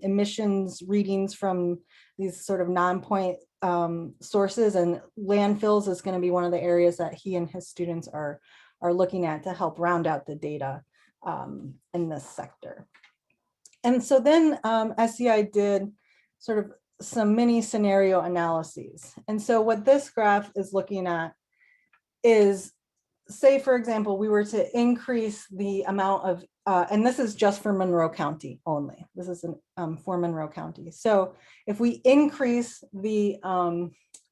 [SPEAKER 9] emissions readings from these sort of non-point sources, and landfills is going to be one of the areas that he and his students are looking at to help round out the data in this sector. And so then SEI did sort of some mini scenario analyses. And so what this graph is looking at is, say, for example, we were to increase the amount of, and this is just for Monroe County only. This is for Monroe County. So if we increase the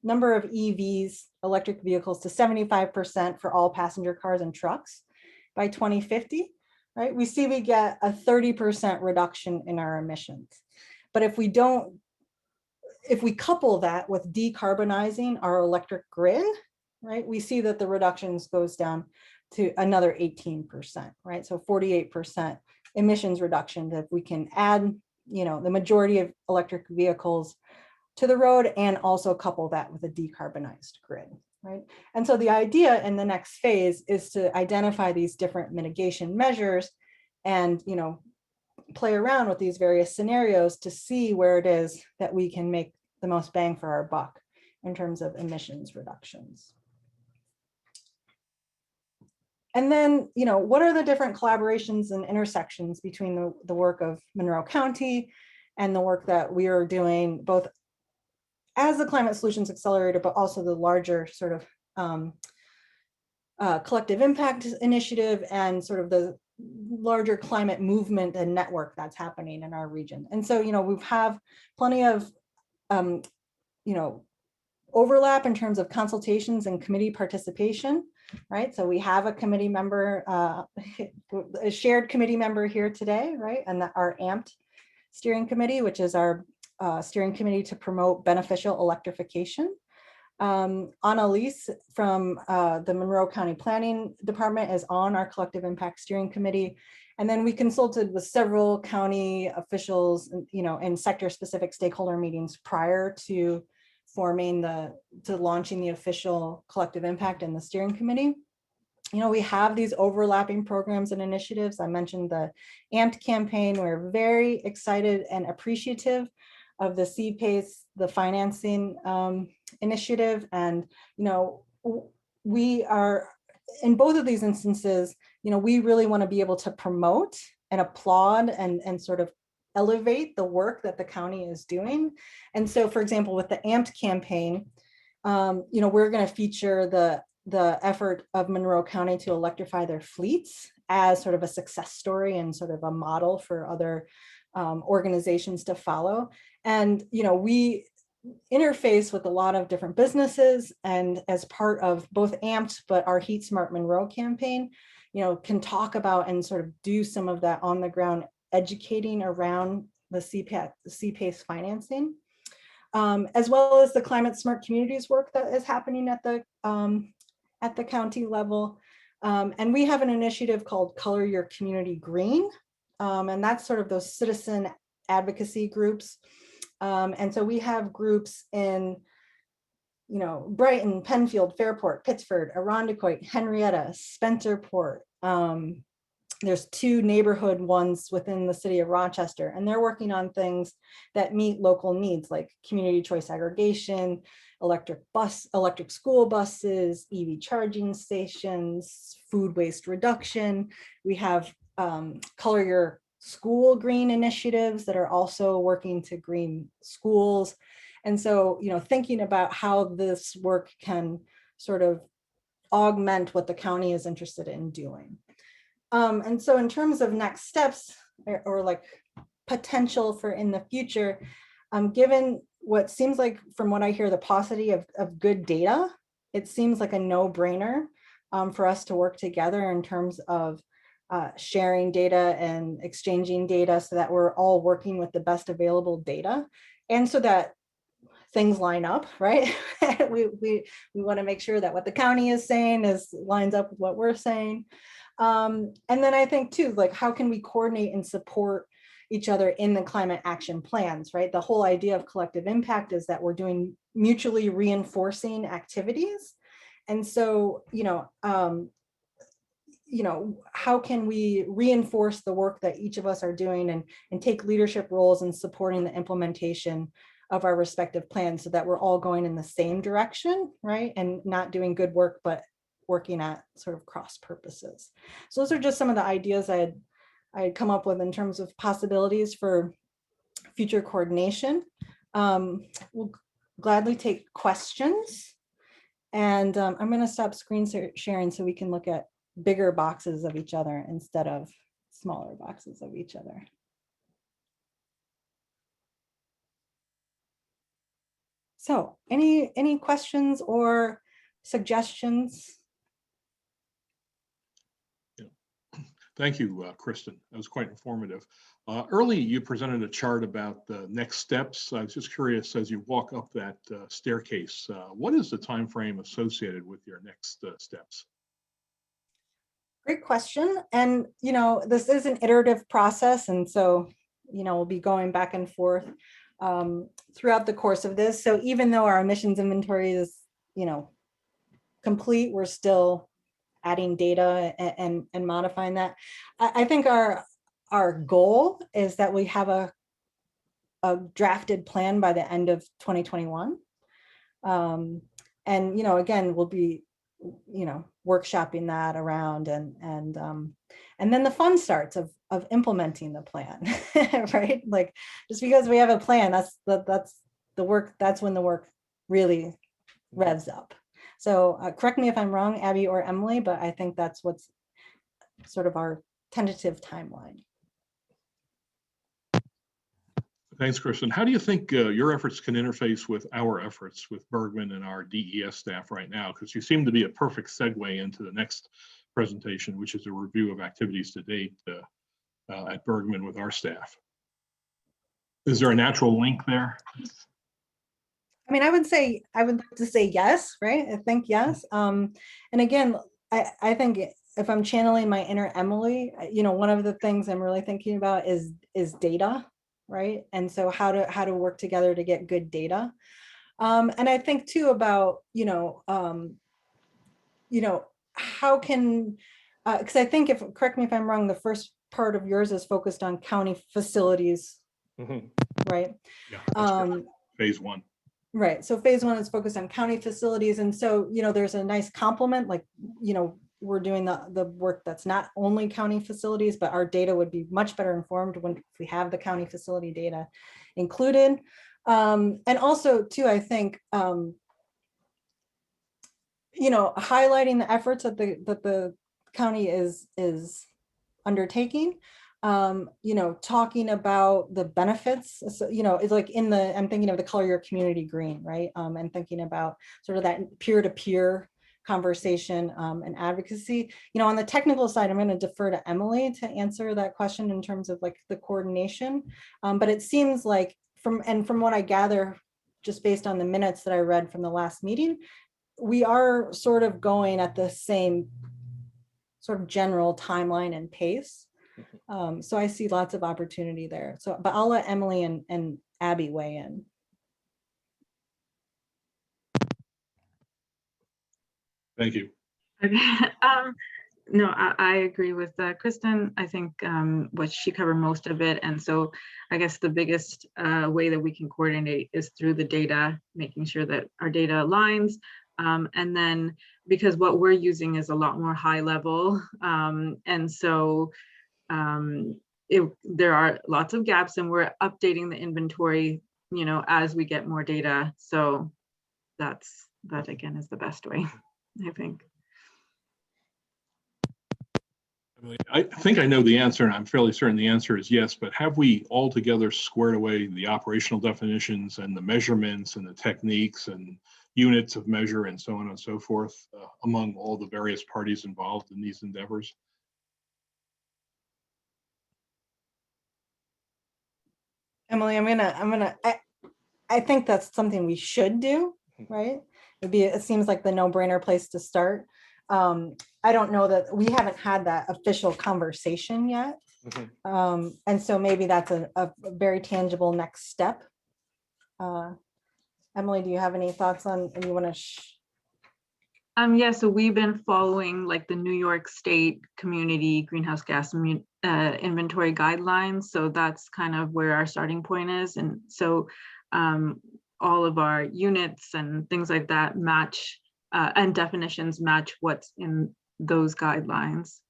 [SPEAKER 9] number of EVs, electric vehicles, to 75% for all passenger cars and trucks by 2050, right? We see we get a 30% reduction in our emissions. But if we couple that with decarbonizing our electric grid, right, we see that the reductions goes down to another 18%, right? So 48% emissions reduction if we can add, the majority of electric vehicles to the road and also couple that with a decarbonized grid, right? And so the idea in the next phase is to identify these different mitigation measures and, play around with these various scenarios to see where it is that we can make the most bang for our buck in terms of emissions reductions. And then, what are the different collaborations and intersections between the work of Monroe County and the work that we are doing both as the Climate Solutions Accelerator, but also the larger sort of collective impact initiative and sort of the larger climate movement and network that's happening in our region. And so, we have plenty of, overlap in terms of consultations and committee participation, right? So we have a committee member, a shared committee member here today, right? And our AMPT steering committee, which is our steering committee to promote beneficial electrification. Annalise from the Monroe County Planning Department is on our Collective Impact Steering Committee. And then we consulted with several county officials, in sector-specific stakeholder meetings prior to launching the official Collective Impact and the steering committee. you know, we have these overlapping programs and initiatives. I mentioned the AMPT campaign. We're very excited and appreciative of the CPACE, the financing initiative. And, you know, we are, in both of these instances, you know, we really want to be able to promote and applaud and sort of elevate the work that the county is doing. And so, for example, with the AMPT campaign, you know, we're going to feature the effort of Monroe County to electrify their fleets as sort of a success story and sort of a model for other organizations to follow. And, you know, we interface with a lot of different businesses, and as part of both AMPT, but our Heat Smart Monroe campaign, you know, can talk about and sort of do some of that on the ground educating around the CPACE financing, as well as the climate smart communities work that is happening at the county level. And we have an initiative called Color Your Community Green. And that's sort of those citizen advocacy groups. And so we have groups in, you know, Brighton, Penfield, Fairport, Pittsford, Irondequoit, Henrietta, Spencerport. There's 2 neighborhood ones within the city of Rochester, and they're working on things that meet local needs like community choice aggregation, electric school buses, EV charging stations, food waste reduction. We have Color Your School Green initiatives that are also working to green schools. And so, you know, thinking about how this work can sort of augment what the county is interested in doing. And so in terms of next steps or like potential for in the future, given what seems like, from what I hear, the paucity of good data, it seems like a no-brainer for us to work together in terms of sharing data and exchanging data so that we're all working with the best available data, and so that things line up, right? we want to make sure that what the county is saying lines up with what we're saying. And then I think too, like, how can we coordinate and support each other in the climate action plans, right? The whole idea of collective impact is that we're doing mutually reinforcing activities. And so, you know, how can we reinforce the work that each of us are doing and take leadership roles in supporting the implementation of our respective plans so that we're all going in the same direction, right? And not doing good work, but working at sort of cross purposes. So those are just some of the ideas I had come up with in terms of possibilities for future coordination. We'll gladly take questions. And I'm going to stop screen sharing so we can look at bigger boxes of each other instead of smaller boxes of each other. So any questions or suggestions?
[SPEAKER 2] Thank you, Kristen. That was quite informative. Early, you presented a chart about the next steps. I was just curious, as you walk up that staircase, what is the time frame associated with your next steps?
[SPEAKER 9] Great question. And, you know, this is an iterative process. And so, you know, we'll be going back and forth throughout the course of this. So even though our emissions inventory is, you know, complete, we're still adding data and modifying that. I think our goal is that we have a drafted plan by the end of 2021. And, you know, again, we'll be, you know, workshopping that around and then the fun starts of implementing the plan, right? Like, just because we have a plan, that's the work, that's when the work really revs up. So correct me if I'm wrong, Abby or Emily, but I think that's what's sort of our tentative timeline.
[SPEAKER 2] Thanks, Kristen. How do you think your efforts can interface with our efforts with Bergman and our DES staff right now? Because you seem to be a perfect segue into the next presentation, which is a review of activities to date at Bergman with our staff. Is there a natural link there?
[SPEAKER 9] I mean, I would like to say yes, right? I think yes. And again, I think if I'm channeling my inner Emily, you know, one of the things I'm really thinking about is data, right? And so how to work together to get good data. And I think too about, how can, because I think if, correct me if I'm wrong, the first part of yours is focused on county facilities,
[SPEAKER 2] Mhm.
[SPEAKER 9] right?
[SPEAKER 2] Yeah, that's correct. Phase 1.
[SPEAKER 9] Right. So phase 1 is focused on county facilities. And so, there's a nice complement, like, we're doing the work that's not only county facilities, but our data would be much better informed when we have the county facility data included. And also too, I think, highlighting the efforts that the county is undertaking, talking about the benefits, so, it's like I'm thinking of the color your community green, right? And thinking about sort of that peer-to-peer conversation and advocacy. On the technical side, I'm going to defer to Emily to answer that question in terms of like the coordination. But it seems like from what I gather, just based on the minutes that I read from the last meeting, we are sort of going at the same sort of general timeline and pace. So I see lots of opportunity there. So, but I'll let Emily and Abby weigh in.
[SPEAKER 2] Thank you.
[SPEAKER 10] Okay. No, I agree with Kristen. I think what she covered most of it. And so I guess the biggest way that we can coordinate is through the data, making sure that our data aligns. And then because what we're using is a lot more high level. And so there are lots of gaps, and we're updating the inventory, as we get more data. So that again is the best way, I think.
[SPEAKER 2] I think I know the answer, and I'm fairly certain the answer is yes, but have we altogether squared away the operational definitions and the measurements and the techniques and units of measure and so on and so forth among all the various parties involved in these endeavors?
[SPEAKER 9] Emily, I think that's something we should do, right? It seems like the no-brainer place to start. I don't know that we haven't had that official conversation yet. And so maybe that's a very tangible next step. Emily, do you have any thoughts on, and you want to?
[SPEAKER 10] Yeah, so we've been following like the New York State Community Greenhouse Gas Inventory Guidelines. So that's kind of where our starting point is. And so all of our units and things like that match and definitions match what's in those guidelines.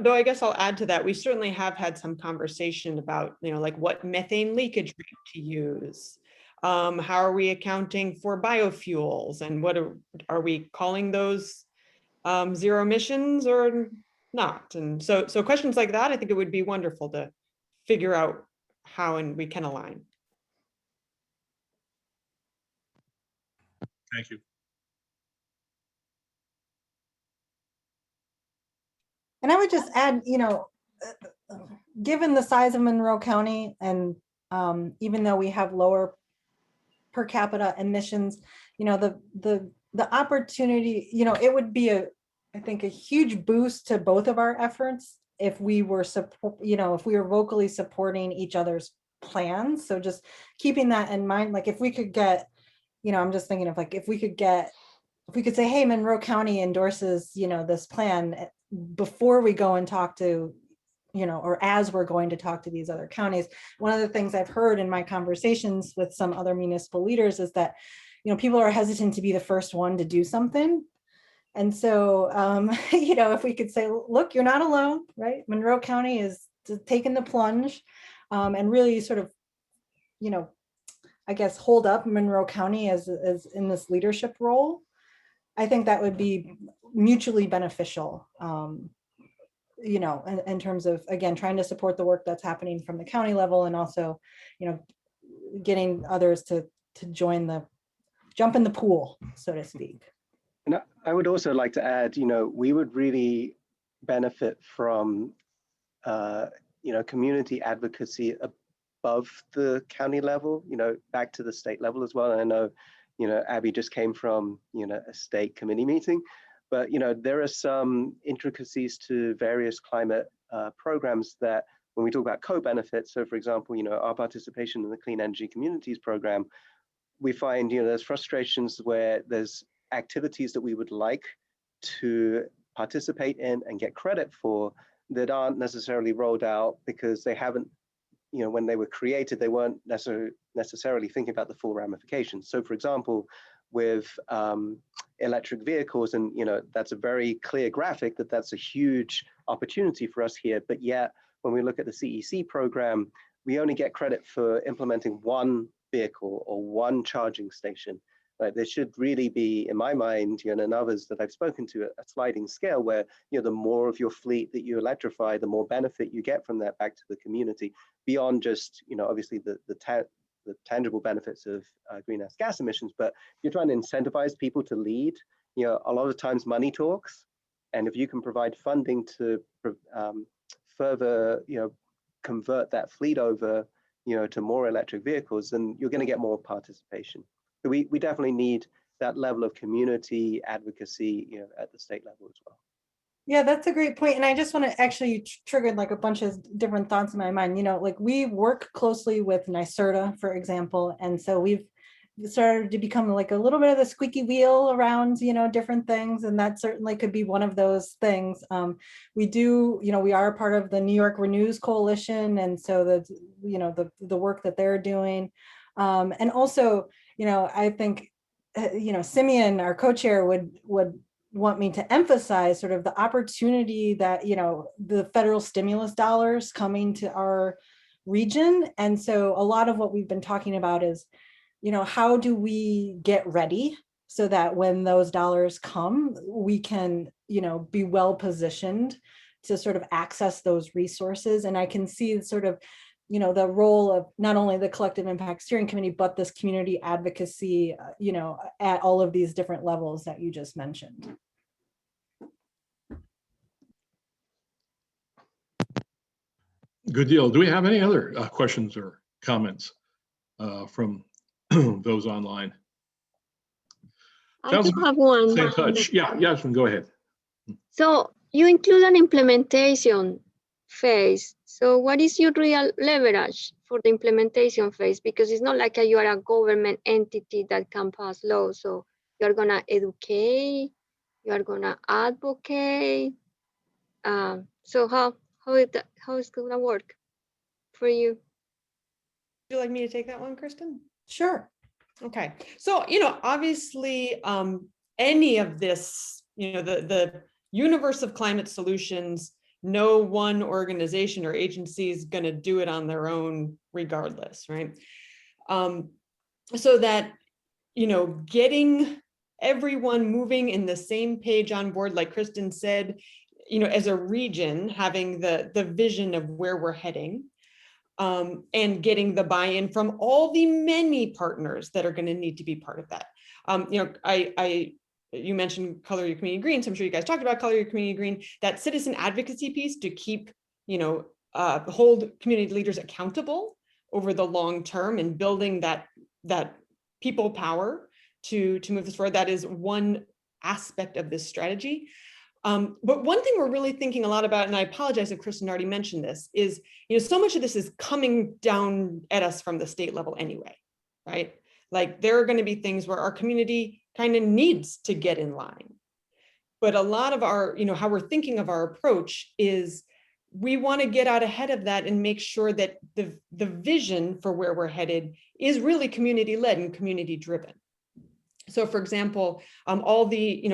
[SPEAKER 11] Though I guess I'll add to that, we certainly have had some conversation about, like what methane leakage rate to use. How are we accounting for biofuels, and what are we calling those zero emissions or not? And so questions like that, I think it would be wonderful to figure out how and we can align.
[SPEAKER 2] Thank you.
[SPEAKER 9] And I would just add, given the size of Monroe County, and even though we have lower per capita emissions, the opportunity, it would be I think a huge boost to both of our efforts if we were if we were vocally supporting each other's plans. So just keeping that in mind, like if we could get, I'm just thinking of like, if we could say, hey, Monroe County endorses, this plan before we go and talk to, or as we're going to talk to these other counties. One of the things I've heard in my conversations with some other municipal leaders is that, people are hesitant to be the first one to do something. And so, if we could say, look, you're not alone, right? Monroe County is taking the plunge and really sort of, I guess, hold up Monroe County as in this leadership role. I think that would be mutually beneficial, in terms of, again, trying to support the work that's happening from the county level, and also, getting others to jump in the pool, so to speak.
[SPEAKER 5] And I would also like to add, we would really benefit from, community advocacy above the county level, back to the state level as well. And I know, Abby just came from, a state committee meeting, but, there are some intricacies to various climate programs that when we talk about co-benefits, so for example, our participation in the Clean Energy Communities program, we find, there's frustrations where there's activities that we would like to participate in and get credit for that aren't necessarily rolled out because they haven't, when they were created, they weren't necessarily thinking about the full ramifications. So for example, with electric vehicles, and that's a very clear graphic that's a huge opportunity for us here, but yet when we look at the CEC program, we only get credit for implementing one vehicle or one charging station. Right? There should really be, in my mind, and others that I've spoken to, a sliding scale where the more of your fleet that you electrify, the more benefit you get from that back to the community, beyond just obviously the tangible benefits of greenhouse gas emissions. But you're trying to incentivize people to lead. A lot of times money talks, and if you can provide funding to further convert that fleet over to more electric vehicles, then you're going to get more participation. So we definitely need that level of community advocacy at the state level as well.
[SPEAKER 9] Yeah, that's a great point. And I just want to actually triggered like a bunch of different thoughts in my mind. Like we work closely with NYSERDA, for example. And so we've started to become like a little bit of the squeaky wheel around, different things. And that certainly could be one of those things. We do, we are a part of the New York Renews Coalition. And so the work that they're doing. And also, I think, Simeon, our co-chair, would want me to emphasize sort of the opportunity that, the federal stimulus dollars coming to our region. And so a lot of what we've been talking about is, how do we get ready so that when those dollars come, we can, be well positioned to sort of access those resources. And I can see sort of, the role of not only the Collective Impact Steering Committee, but this community advocacy, at all of these different levels that you just mentioned.
[SPEAKER 2] Good deal. Do we have any other questions or comments from those online?
[SPEAKER 12] I do have one.
[SPEAKER 2] Stay in touch. Yeah, Yasmin, go ahead.
[SPEAKER 12] So you include an implementation phase. So what is your real leverage for the implementation phase? Because it's not like you are a government entity that can pass laws. So you're gonna educate, you're gonna advocate. So how is gonna work for you?
[SPEAKER 11] Would you like me to take that one, Kristen?
[SPEAKER 9] Sure.
[SPEAKER 11] Okay. So, obviously, any of this, the universe of climate solutions, no one organization or agency is going to do it on their own regardless, right? So that, getting everyone moving in the same page on board, like Kristen said, as a region, having the vision of where we're heading, and getting the buy-in from all the many partners that are going to need to be part of that. You mentioned Color Your Community Green, so I'm sure you guys talked about Color Your Community Green, that citizen advocacy piece to keep, hold community leaders accountable over the long term and building that people power to move this forward. That is one aspect of this strategy. But one thing we're really thinking a lot about, and I apologize if Kristen already mentioned this, is, so much of this is coming down at us from the state level anyway, right? Like there are going to be things where our community kind of needs to get in line. But a lot of our, how we're thinking of our approach is we want to get out ahead of that and make sure that the vision for where we're headed is really community led and community driven. So for example, all the,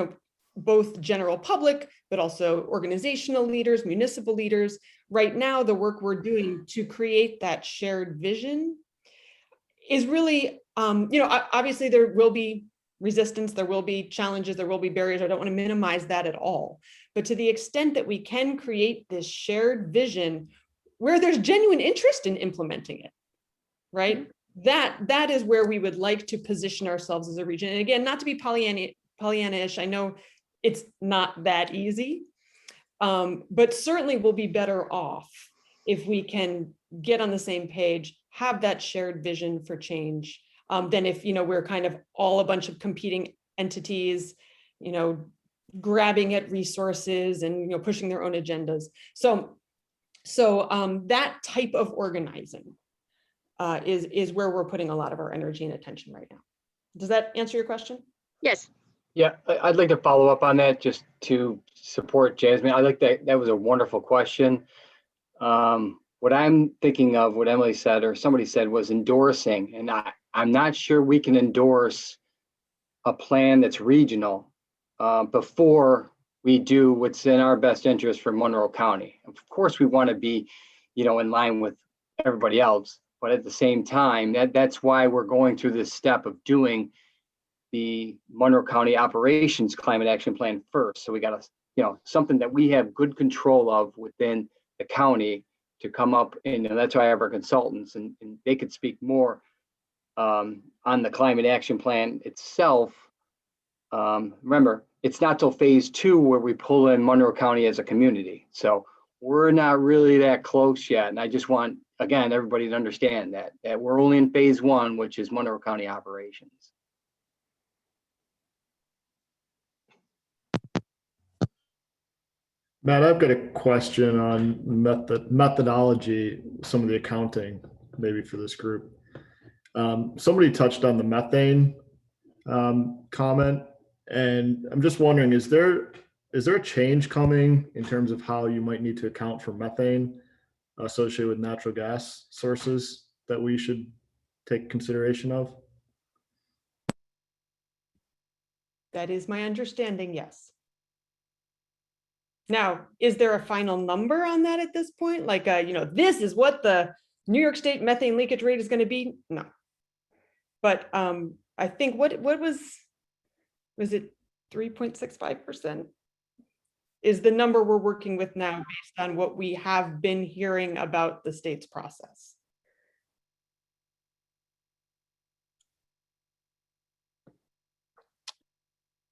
[SPEAKER 11] both general public, but also organizational leaders, municipal leaders. Right now, the work we're doing to create that shared vision is really, obviously there will be resistance, there will be challenges, there will be barriers. I don't want to minimize that at all. But to the extent that we can create this shared vision where there's genuine interest in implementing it, right? That is where we would like to position ourselves as a region. And again, not to be Pollyanna-ish, I know it's not that easy, but certainly we'll be better off if we can get on the same page, have that shared vision for change, than if, we're kind of all a bunch of competing entities, grabbing at resources and, pushing their own agendas. So that type of organizing is where we're putting a lot of our energy and attention right now. Does that answer your question?
[SPEAKER 12] Yes.
[SPEAKER 13] Yeah, I'd like to follow up on that just to support Jasmine. I like that. That was a wonderful question. What I'm thinking of, what Emily said or somebody said, was endorsing, and I'm not sure we can endorse a plan that's regional before we do what's in our best interest for Monroe County. Of course, we want to be, in line with everybody else, but at the same time, that's why we're going through this step of doing the Monroe County Operations Climate Action Plan first. So we got to, something that we have good control of within the county to come up, and that's why I have our consultants, and they could speak more on the Climate Action Plan itself. Remember, it's not till phase 2 where we pull in Monroe County as a community. So we're not really that close yet. And I just want, again, everybody to understand that we're only in phase 1, which is Monroe County operations.
[SPEAKER 7] Matt, I've got a question on methodology, some of the accounting, maybe for this group. Somebody touched on the methane comment, and I'm just wondering, is there a change coming in terms of how you might need to account for methane associated with natural gas sources that we should take consideration of?
[SPEAKER 11] That is my understanding, yes. Now, is there a final number on that at this point? Like, this is what the New York State methane leakage rate is going to be? No. But I think what was it 3.65% is the number we're working with now based on what we have been hearing about the state's process.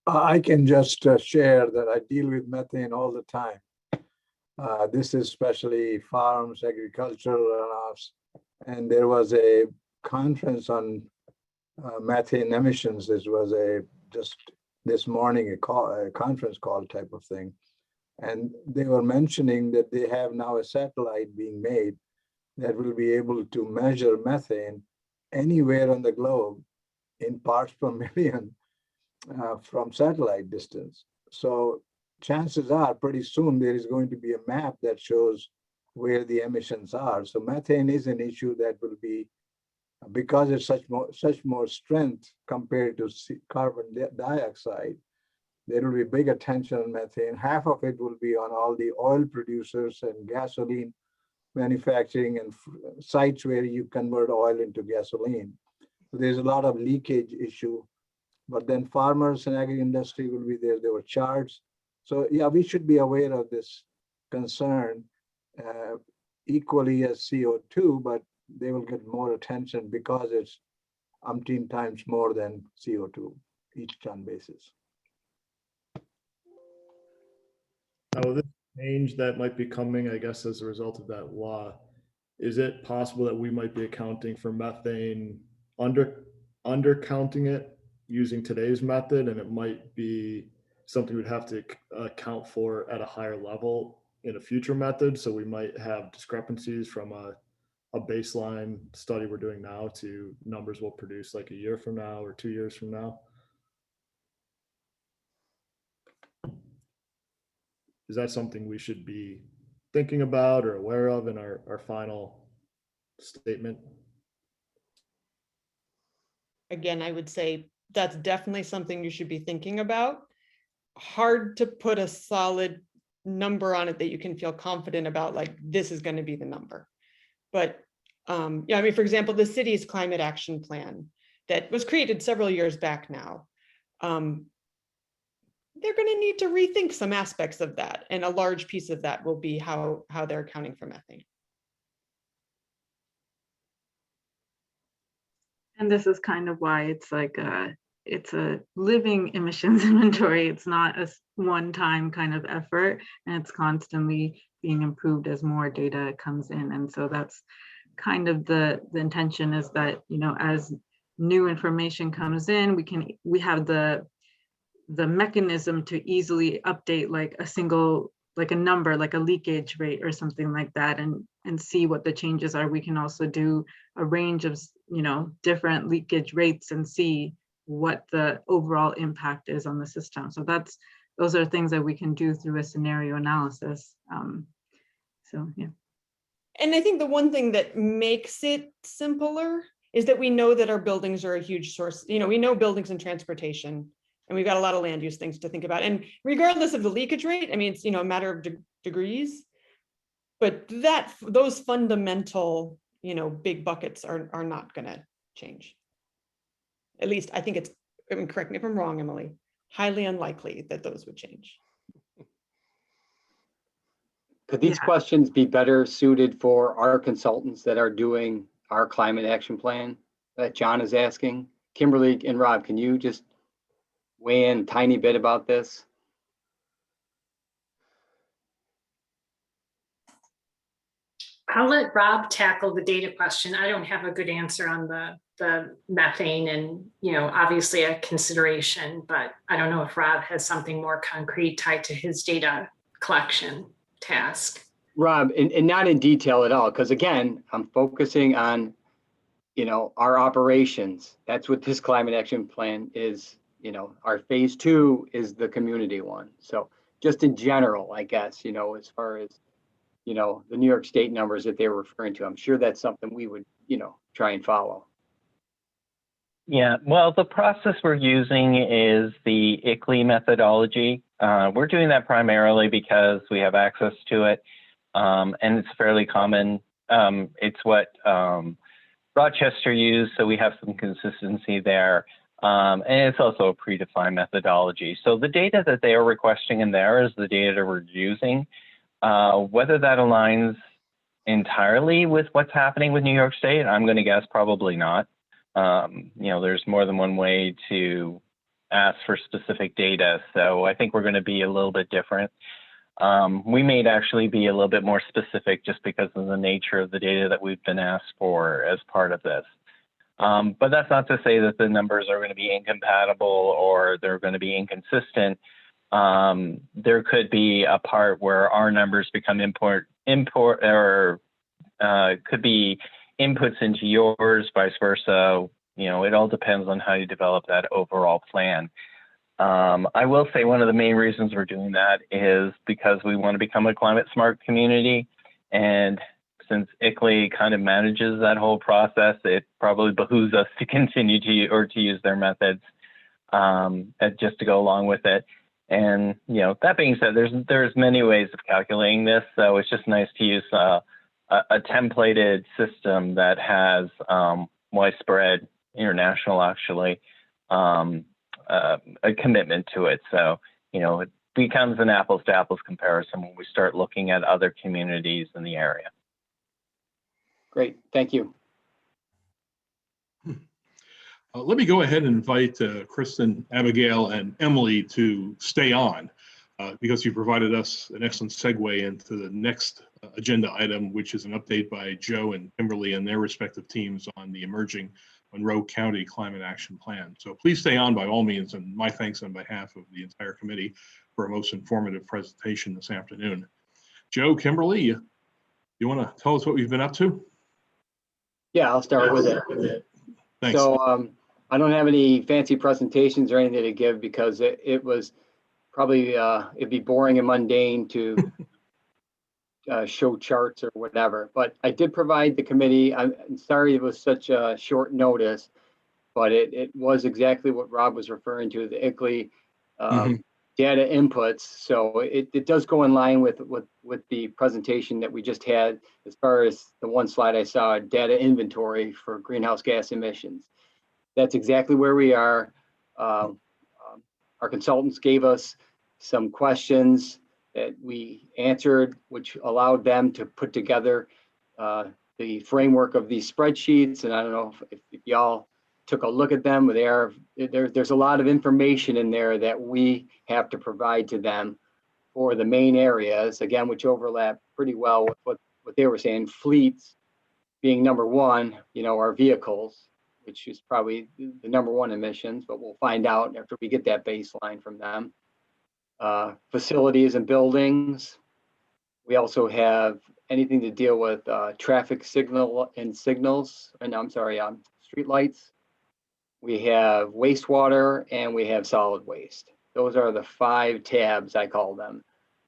[SPEAKER 14] I can just share that I deal with methane all the time. This is especially farms, agricultural runoffs, and there was a conference on methane emissions. This was just this morning a conference call type of thing, and they were mentioning that they have now a satellite being made that will be able to measure methane anywhere on the globe in parts per million. From satellite distance. So chances are pretty soon there is going to be a map that shows where the emissions are. So methane is an issue that will be, because it's such more strength compared to carbon dioxide, there will be big attention on methane. Half of it will be on all the oil producers and gasoline manufacturing and sites where you convert oil into gasoline. So there's a lot of leakage issue. But then farmers and agri-industry will be there. There were charts. So yeah, we should be aware of this concern equally as CO2, but they will get more attention because it's umpteen times more than CO2 each ton basis.
[SPEAKER 7] Now, with this change that might be coming, I guess, as a result of that law, is it possible that we might be accounting for methane undercounting it using today's method, and it might be something we'd have to account for at a higher level in a future method? So we might have discrepancies from a baseline study we're doing now to numbers we'll produce like a year from now or 2 years from now. Is that something we should be thinking about or aware of in our final statement?
[SPEAKER 11] Again, I would say that's definitely something you should be thinking about. Hard to put a solid number on it that you can feel confident about, like this is going to be the number. But yeah, I mean, for example, the city's climate action plan that was created several years back now, they're going to need to rethink some aspects of that. And a large piece of that will be how they're accounting for methane.
[SPEAKER 10] And this is kind of why it's like it's a living emissions inventory. It's not a one-time kind of effort, and it's constantly being improved as more data comes in. And so that's kind of the intention, is that, you know, as new information comes in, we have the mechanism to easily update like a single, like a number, like a leakage rate or something like that, and see what the changes are. We can also do a range of, you know, different leakage rates and see what the overall impact is on the system. So those are things that we can do through a scenario analysis. So yeah.
[SPEAKER 11] And I think the one thing that makes it simpler is that we know that our buildings are a huge source. We know buildings and transportation, and we've got a lot of land use things to think about. And regardless of the leakage rate, I mean, it's, a matter of degrees, but those fundamental, big buckets are not going to change. At least I think correct me if I'm wrong, Emily, highly unlikely that those would change.
[SPEAKER 13] Could these questions be better suited for our consultants that are doing our climate action plan that John is asking? Kimberly and Rob, can you just weigh in a tiny bit about this?
[SPEAKER 4] I'll let Rob tackle the data question. I don't have a good answer on the methane and, obviously a consideration, but I don't know if Rob has something more concrete tied to his data collection task.
[SPEAKER 13] Rob, and not in detail at all, because again, I'm focusing on, our operations. That's what this climate action plan is. Our phase 2 is the community one. So just in general, I guess, as far as, the New York State numbers that they were referring to, I'm sure that's something we would, try and follow.
[SPEAKER 15] Yeah, well, the process we're using is the ICLEI methodology. We're doing that primarily because we have access to it, and it's fairly common. It's what Rochester used, so we have some consistency there. And it's also a predefined methodology. So the data that they are requesting in there is the data that we're using. Whether that aligns entirely with what's happening with New York State, I'm going to guess probably not. There's more than one way to ask for specific data. So I think we're going to be a little bit different. We may actually be a little bit more specific just because of the nature of the data that we've been asked for as part of this. But that's not to say that the numbers are going to be incompatible or they're going to be inconsistent. There could be a part where our numbers become import or could be inputs into yours, vice versa. It all depends on how you develop that overall plan. I will say one of the main reasons we're doing that is because we want to become a climate smart community. And since ICLEI kind of manages that whole process, it probably behooves us to continue to use their methods just to go along with it. And, that being said, there's many ways of calculating this. So it's just nice to use a templated system that has widespread international, actually, a commitment to it. So, it becomes an apples to apples comparison when we start looking at other communities in the area.
[SPEAKER 13] Great, thank you.
[SPEAKER 2] Let me go ahead and invite Kristen, Abigail, and Emily to stay on because you provided us an excellent segue into the next agenda item, which is an update by Joe and Kimberly and their respective teams on the emerging Monroe County Climate Action Plan. So please stay on by all means, and my thanks on behalf of the entire committee for a most informative presentation this afternoon. Joe, Kimberly, you want to tell us what we've been up to?
[SPEAKER 13] Yeah, I'll start with it.
[SPEAKER 2] Thanks.
[SPEAKER 13] So I don't have any fancy presentations or anything to give because it was probably, it'd be boring and mundane to show charts or whatever, but I did provide the committee. I'm sorry it was such a short notice, but it was exactly what Rob was referring to, the ICLEI data inputs. So it does go in line with the presentation that we just had as far as the one slide I saw, data inventory for greenhouse gas emissions. That's exactly where we are. Our consultants gave us some questions that we answered, which allowed them to put together the framework of these spreadsheets. And I don't know if y'all took a look at them, but there's a lot of information in there that we have to provide to them for the main areas, again, which overlap pretty well with what they were saying, fleets being number one, our vehicles, which is probably the number one emissions, but we'll find out after we get that baseline from them. Facilities and buildings. We also have anything to deal with traffic signals, and I'm sorry, street lights. we have wastewater, and we have solid waste. Those are the 5 tabs, I call them,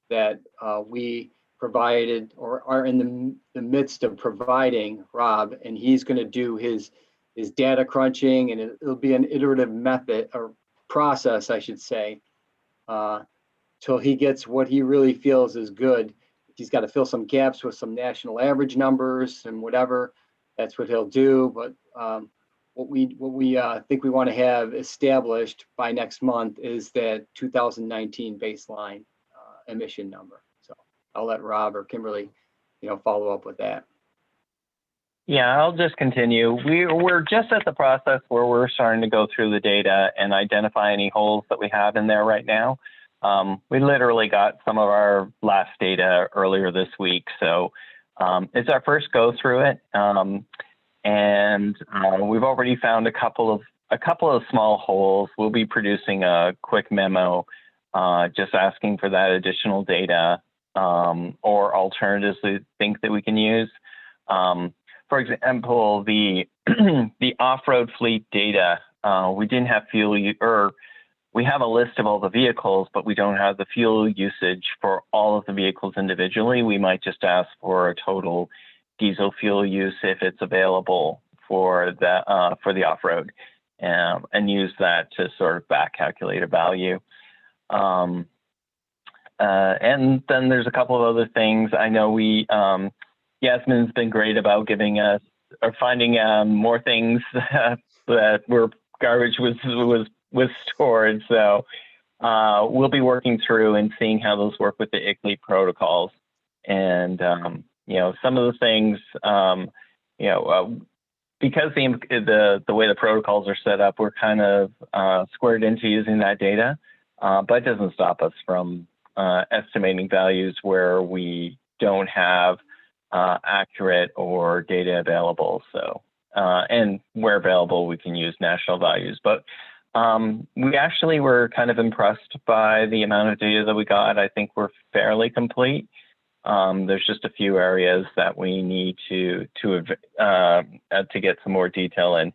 [SPEAKER 13] that we provided or are in the midst of providing Rob, and he's going to do his data crunching, and it'll be an iterative method or process, I should say, till he gets what he really feels is good. He's got to fill some gaps with some national average numbers and whatever. That's what he'll do. But what we think we want to have established by next month is that 2019 baseline emission number. So I'll let Rob or Kimberly, follow up with that.
[SPEAKER 15] Yeah, I'll just continue. We're just at the process where we're starting to go through the data and identify any holes that we have in there right now. We literally got some of our last data earlier this week, so it's our first go through it, and we've already found a couple of small holes. We'll be producing a quick memo, just asking for that additional data or alternatives we think that we can use. For example, the the off-road fleet data, we didn't have fuel, or we have a list of all the vehicles, but we don't have the fuel usage for all of the vehicles individually. We might just ask for a total diesel fuel use if it's available for the off-road, and use that to sort of back calculate a value. And then there's a couple of other things. I know Yasmin's been great about giving us or finding more things that were garbage was stored. So we'll be working through and seeing how those work with the ICLEI protocols. And some of the things, because the way the protocols are set up, we're kind of squared into using that data, but it doesn't stop us from estimating values where we don't have accurate or data available. So, and where available, we can use national values. But we actually were kind of impressed by the amount of data that we got. I think we're fairly complete. There's just a few areas that we need to get some more detail in.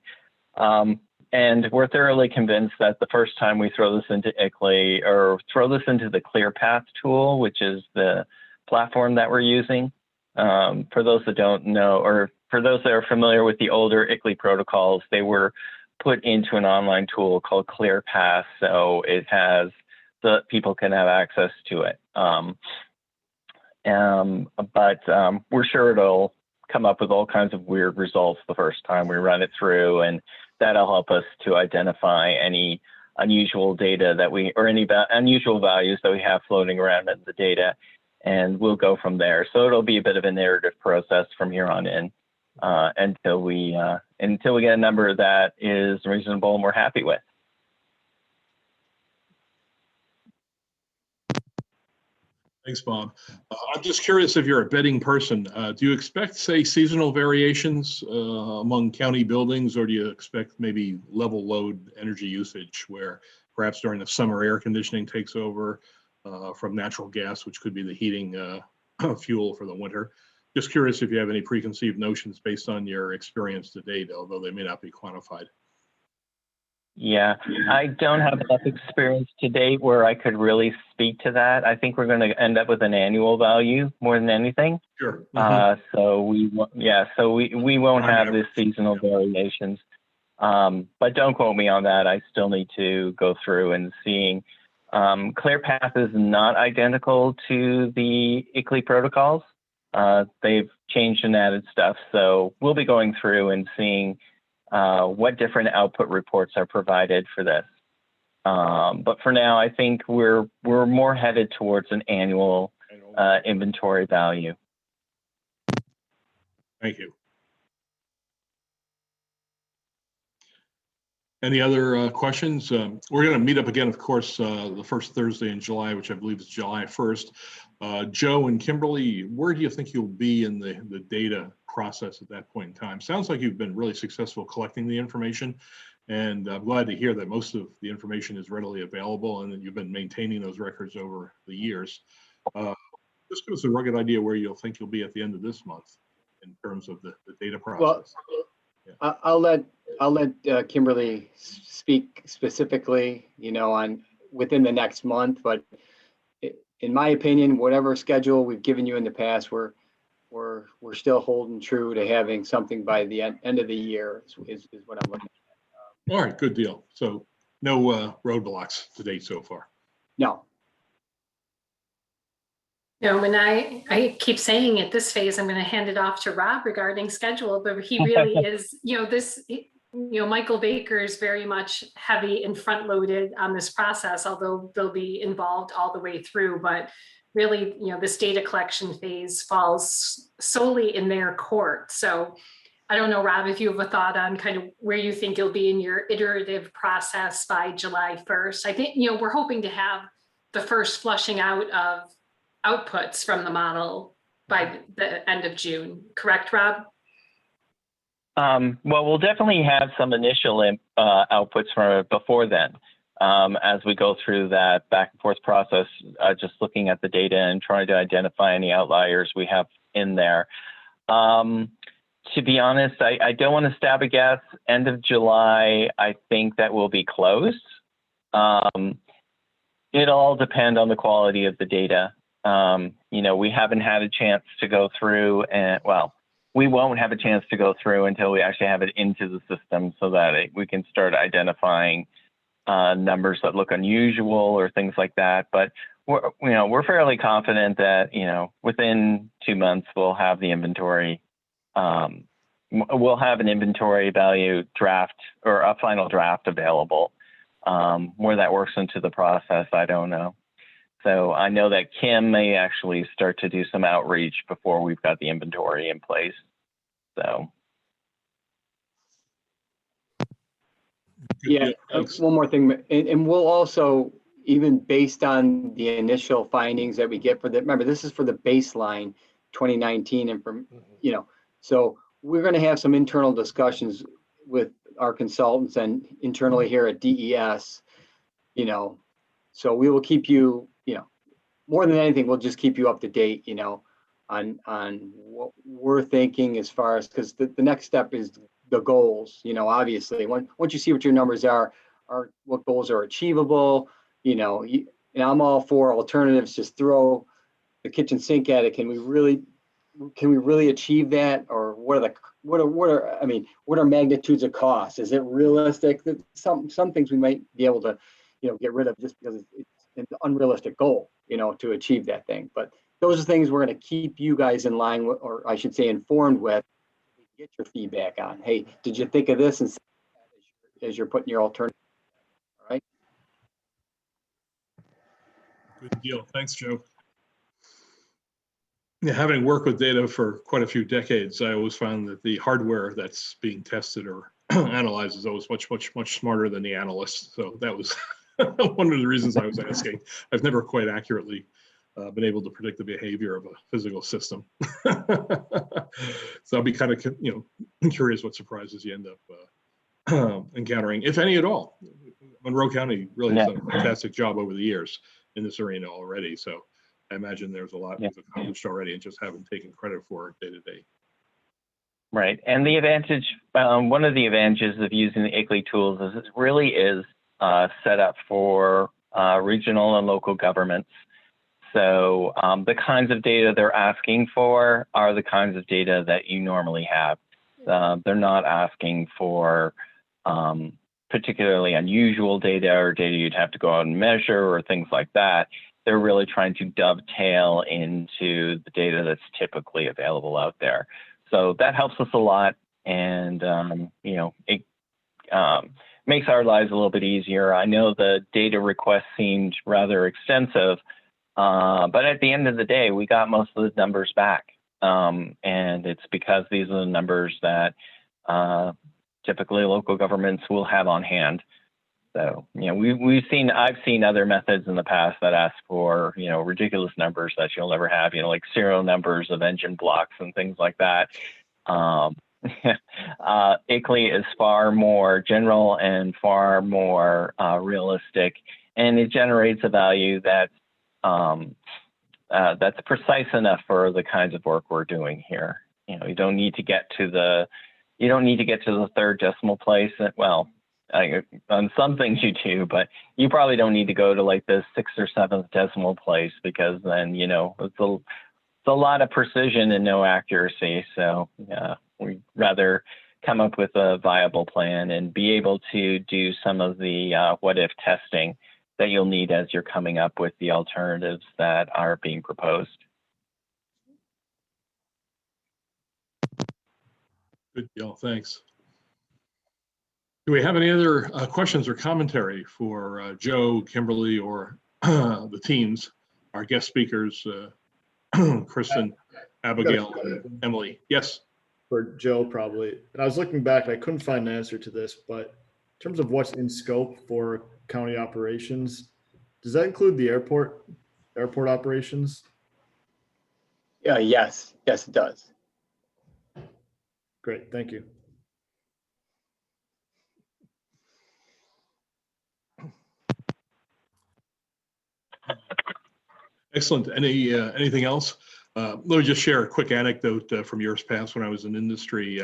[SPEAKER 15] And we're thoroughly convinced that the first time we throw this into ICLEI or throw this into the ClearPath tool, which is the platform that we're using, for those that don't know, or for those that are familiar with the older ICLEI protocols, they were put into an online tool called ClearPath, so it has people can have access to it. But we're sure it'll come up with all kinds of weird results the first time we run it through, and that'll help us to identify any unusual data or any unusual values that we have floating around in the data, and we'll go from there. So it'll be a bit of an iterative process from here on in until we get a number that is reasonable and we're happy with.
[SPEAKER 2] Thanks, Bob. I'm just curious if you're a betting person. Do you expect, say, seasonal variations among county buildings, or do you expect maybe level load energy usage where perhaps during the summer air conditioning takes over from natural gas, which could be the heating fuel for the winter? Just curious if you have any preconceived notions based on your experience to date, although they may not be quantified.
[SPEAKER 15] Yeah, I don't have enough experience to date where I could really speak to that. I think we're going to end up with an annual value more than anything.
[SPEAKER 2] Sure.
[SPEAKER 15] So we won't have the seasonal variations. But don't quote me on that. I still need to go through and seeing. ClearPath is not identical to the ICLEI protocols. They've changed and added stuff. So we'll be going through and seeing what different output reports are provided for this. But for now, I think we're more headed towards an annual inventory value.
[SPEAKER 2] Thank you. Any other questions? We're going to meet up again, of course, the first Thursday in July, which I believe is July 1st. Joe and Kimberly, where do you think you'll be in the data process at that point in time? Sounds like you've been really successful collecting the information, and I'm glad to hear that most of the information is readily available and that you've been maintaining those records over the years. Just give us a rugged idea where you'll think you'll be at the end of this month in terms of the data process.
[SPEAKER 13] Well, I'll I'll let Kimberly speak specifically, on within the next month, but in my opinion, whatever schedule we've given you in the past, we're still holding true to having something by the end of the year is what I'm looking at.
[SPEAKER 2] All right, good deal. So no roadblocks to date so far.
[SPEAKER 13] No.
[SPEAKER 4] No, when I keep saying at this phase, I'm going to hand it off to Rob regarding schedule, but he really is, Michael Baker is very much heavy and front loaded on this process, although they'll be involved all the way through. But really, this data collection phase falls solely in their court. So I don't know, Rob, if you have a thought on kind of where you think you'll be in your iterative process by July 1st. I think, we're hoping to have the first flushing out of outputs from the model by the end of June. Correct, Rob?
[SPEAKER 15] Well, we'll definitely have some initial outputs from it before then. As we go through that back and forth process, just looking at the data and trying to identify any outliers we have in there. To be honest, I don't want to stab a guess. End of July, I think that will be closed. It'll all depend on the quality of the data. We haven't had a chance to go through we won't have a chance to go through until we actually have it into the system so that we can start identifying numbers that look unusual or things like that. But we're fairly confident that, within 2 months, we'll have the inventory. We'll have an inventory value draft or a final draft available. Where that works into the process, I don't know. So I know that Kim may actually start to do some outreach before we've got the inventory in place. So.
[SPEAKER 13] Yeah, one more thing, and we'll also, even based on the initial findings that we get remember, this is for the baseline 2019 and from, so we're going to have some internal discussions with our consultants and internally here at DES, so we will keep you, more than anything, we'll just keep you up to date, on what we're thinking as far as, because the next step is the goals, obviously. Once you see what your numbers are what goals are achievable, and I'm all for alternatives, just throw the kitchen sink at it. Can we really achieve that? Or what are magnitudes of costs? Is it realistic? That some things we might be able to, get rid of just because it's an unrealistic goal, to achieve that thing. But those are things we're going to keep you guys in line with, or I should say informed with, get your feedback on. Hey, did you think of this? And as you're putting your alternative, all right?
[SPEAKER 2] Good deal. Thanks, Joe. Yeah, having worked with data for quite a few decades, I always found that the hardware that's being tested or analyzed is always much smarter than the analysts. So that was one of the reasons I was asking. I've never quite accurately been able to predict the behavior of a physical system. So I'll be kind of, curious what surprises you end up encountering, if any at all. Monroe County really has done a fantastic job over the years in this arena already. So I imagine there's a lot we've accomplished already and just haven't taken credit for it day to day.
[SPEAKER 15] Right, and the advantage, one of the advantages of using the ICLEI tools is it really is set up for regional and local governments. So the kinds of data they're asking for are the kinds of data that you normally have. They're not asking for particularly unusual data or data you'd have to go out and measure or things like that. They're really trying to dovetail into the data that's typically available out there. So that helps us a lot, and it makes our lives a little bit easier. I know the data request seemed rather extensive, but at the end of the day, we got most of the numbers back. And it's because these are the numbers that typically local governments will have on hand. So, I've seen other methods in the past that ask for, ridiculous numbers that you'll never have, like serial numbers of engine blocks and things like that. ICLEI is far more general and far more realistic, and it generates a value that's precise enough for the kinds of work we're doing here. You don't need to get to the you don't need to get to the third decimal place. Well, on some things you do, but you probably don't need to go to like the 6th or 7th decimal place, because then, you know, it's a lot of precision and no accuracy. So we'd rather come up with a viable plan and be able to do some of the what if testing that you'll need as you're coming up with the alternatives that are being proposed.
[SPEAKER 2] Good deal, thanks. Do we have any other questions or commentary for Joe, Kimberly, or the teams, our guest speakers, Kristen, Abigail, and Emily? Yes.
[SPEAKER 7] For Joe, probably. And I was looking back, I couldn't find an answer to this, but in terms of what's in scope for county operations, does that include the airport operations?
[SPEAKER 13] Yeah, yes, it does.
[SPEAKER 7] Great, thank you.
[SPEAKER 2] Excellent. Anything else? Let me just share a quick anecdote from years past when I was in industry.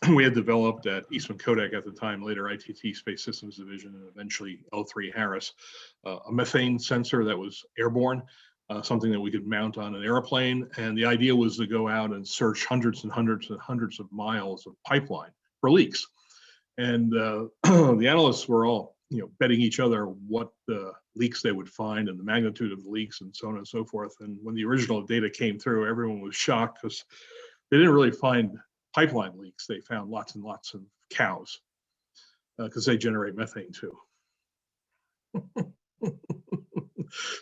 [SPEAKER 2] We had developed at Eastman Kodak at the time, later ITT Space Systems Division, and eventually L3 Harris, a methane sensor that was airborne, something that we could mount on an airplane. And the idea was to go out and search hundreds and hundreds and hundreds of miles of pipeline for leaks. And the analysts were all, betting each other what the leaks they would find and the magnitude of the leaks and so on and so forth. And when the original data came through, everyone was shocked because they didn't really find pipeline leaks. They found lots and lots of cows because they generate methane too.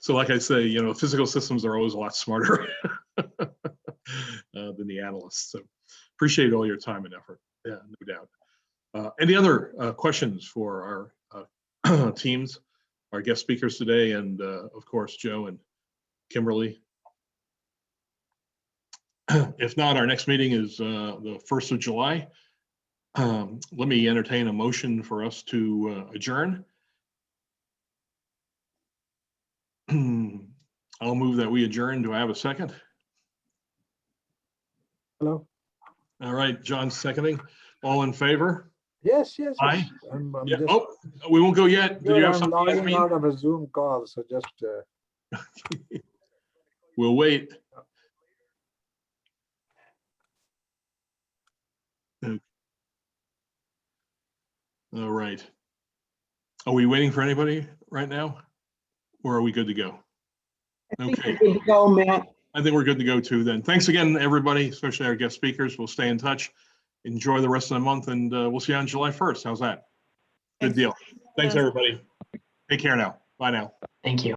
[SPEAKER 2] So like I say, physical systems are always a lot smarter than the analysts. So appreciate all your time and effort. Yeah, no doubt. Any other questions for our teams, our guest speakers today, and of course, Joe and Kimberly? If not, our next meeting is the 1st of July. Let me entertain a motion for us to adjourn. I'll move that we adjourn. Do I have a second?
[SPEAKER 14] Hello.
[SPEAKER 2] All right, John's seconding. All in favor?
[SPEAKER 14] Yes.
[SPEAKER 2] Aye.
[SPEAKER 14] I'm
[SPEAKER 2] Yeah.
[SPEAKER 14] just,
[SPEAKER 2] Oh, we won't go yet. Did you have
[SPEAKER 14] I'm
[SPEAKER 2] something?
[SPEAKER 14] logging out of a Zoom call, so just.
[SPEAKER 2] We'll wait. Okay. All right. Are we waiting for anybody right now? Or are we good to go? Okay.
[SPEAKER 1] Good to go, Matt.
[SPEAKER 2] I think we're good to go too then. Thanks again, everybody, especially our guest speakers. We'll stay in touch. Enjoy the rest of the month, and we'll see you on July 1st. How's that? Good deal. Thanks, everybody. Take care now. Bye now.
[SPEAKER 3] Thank you.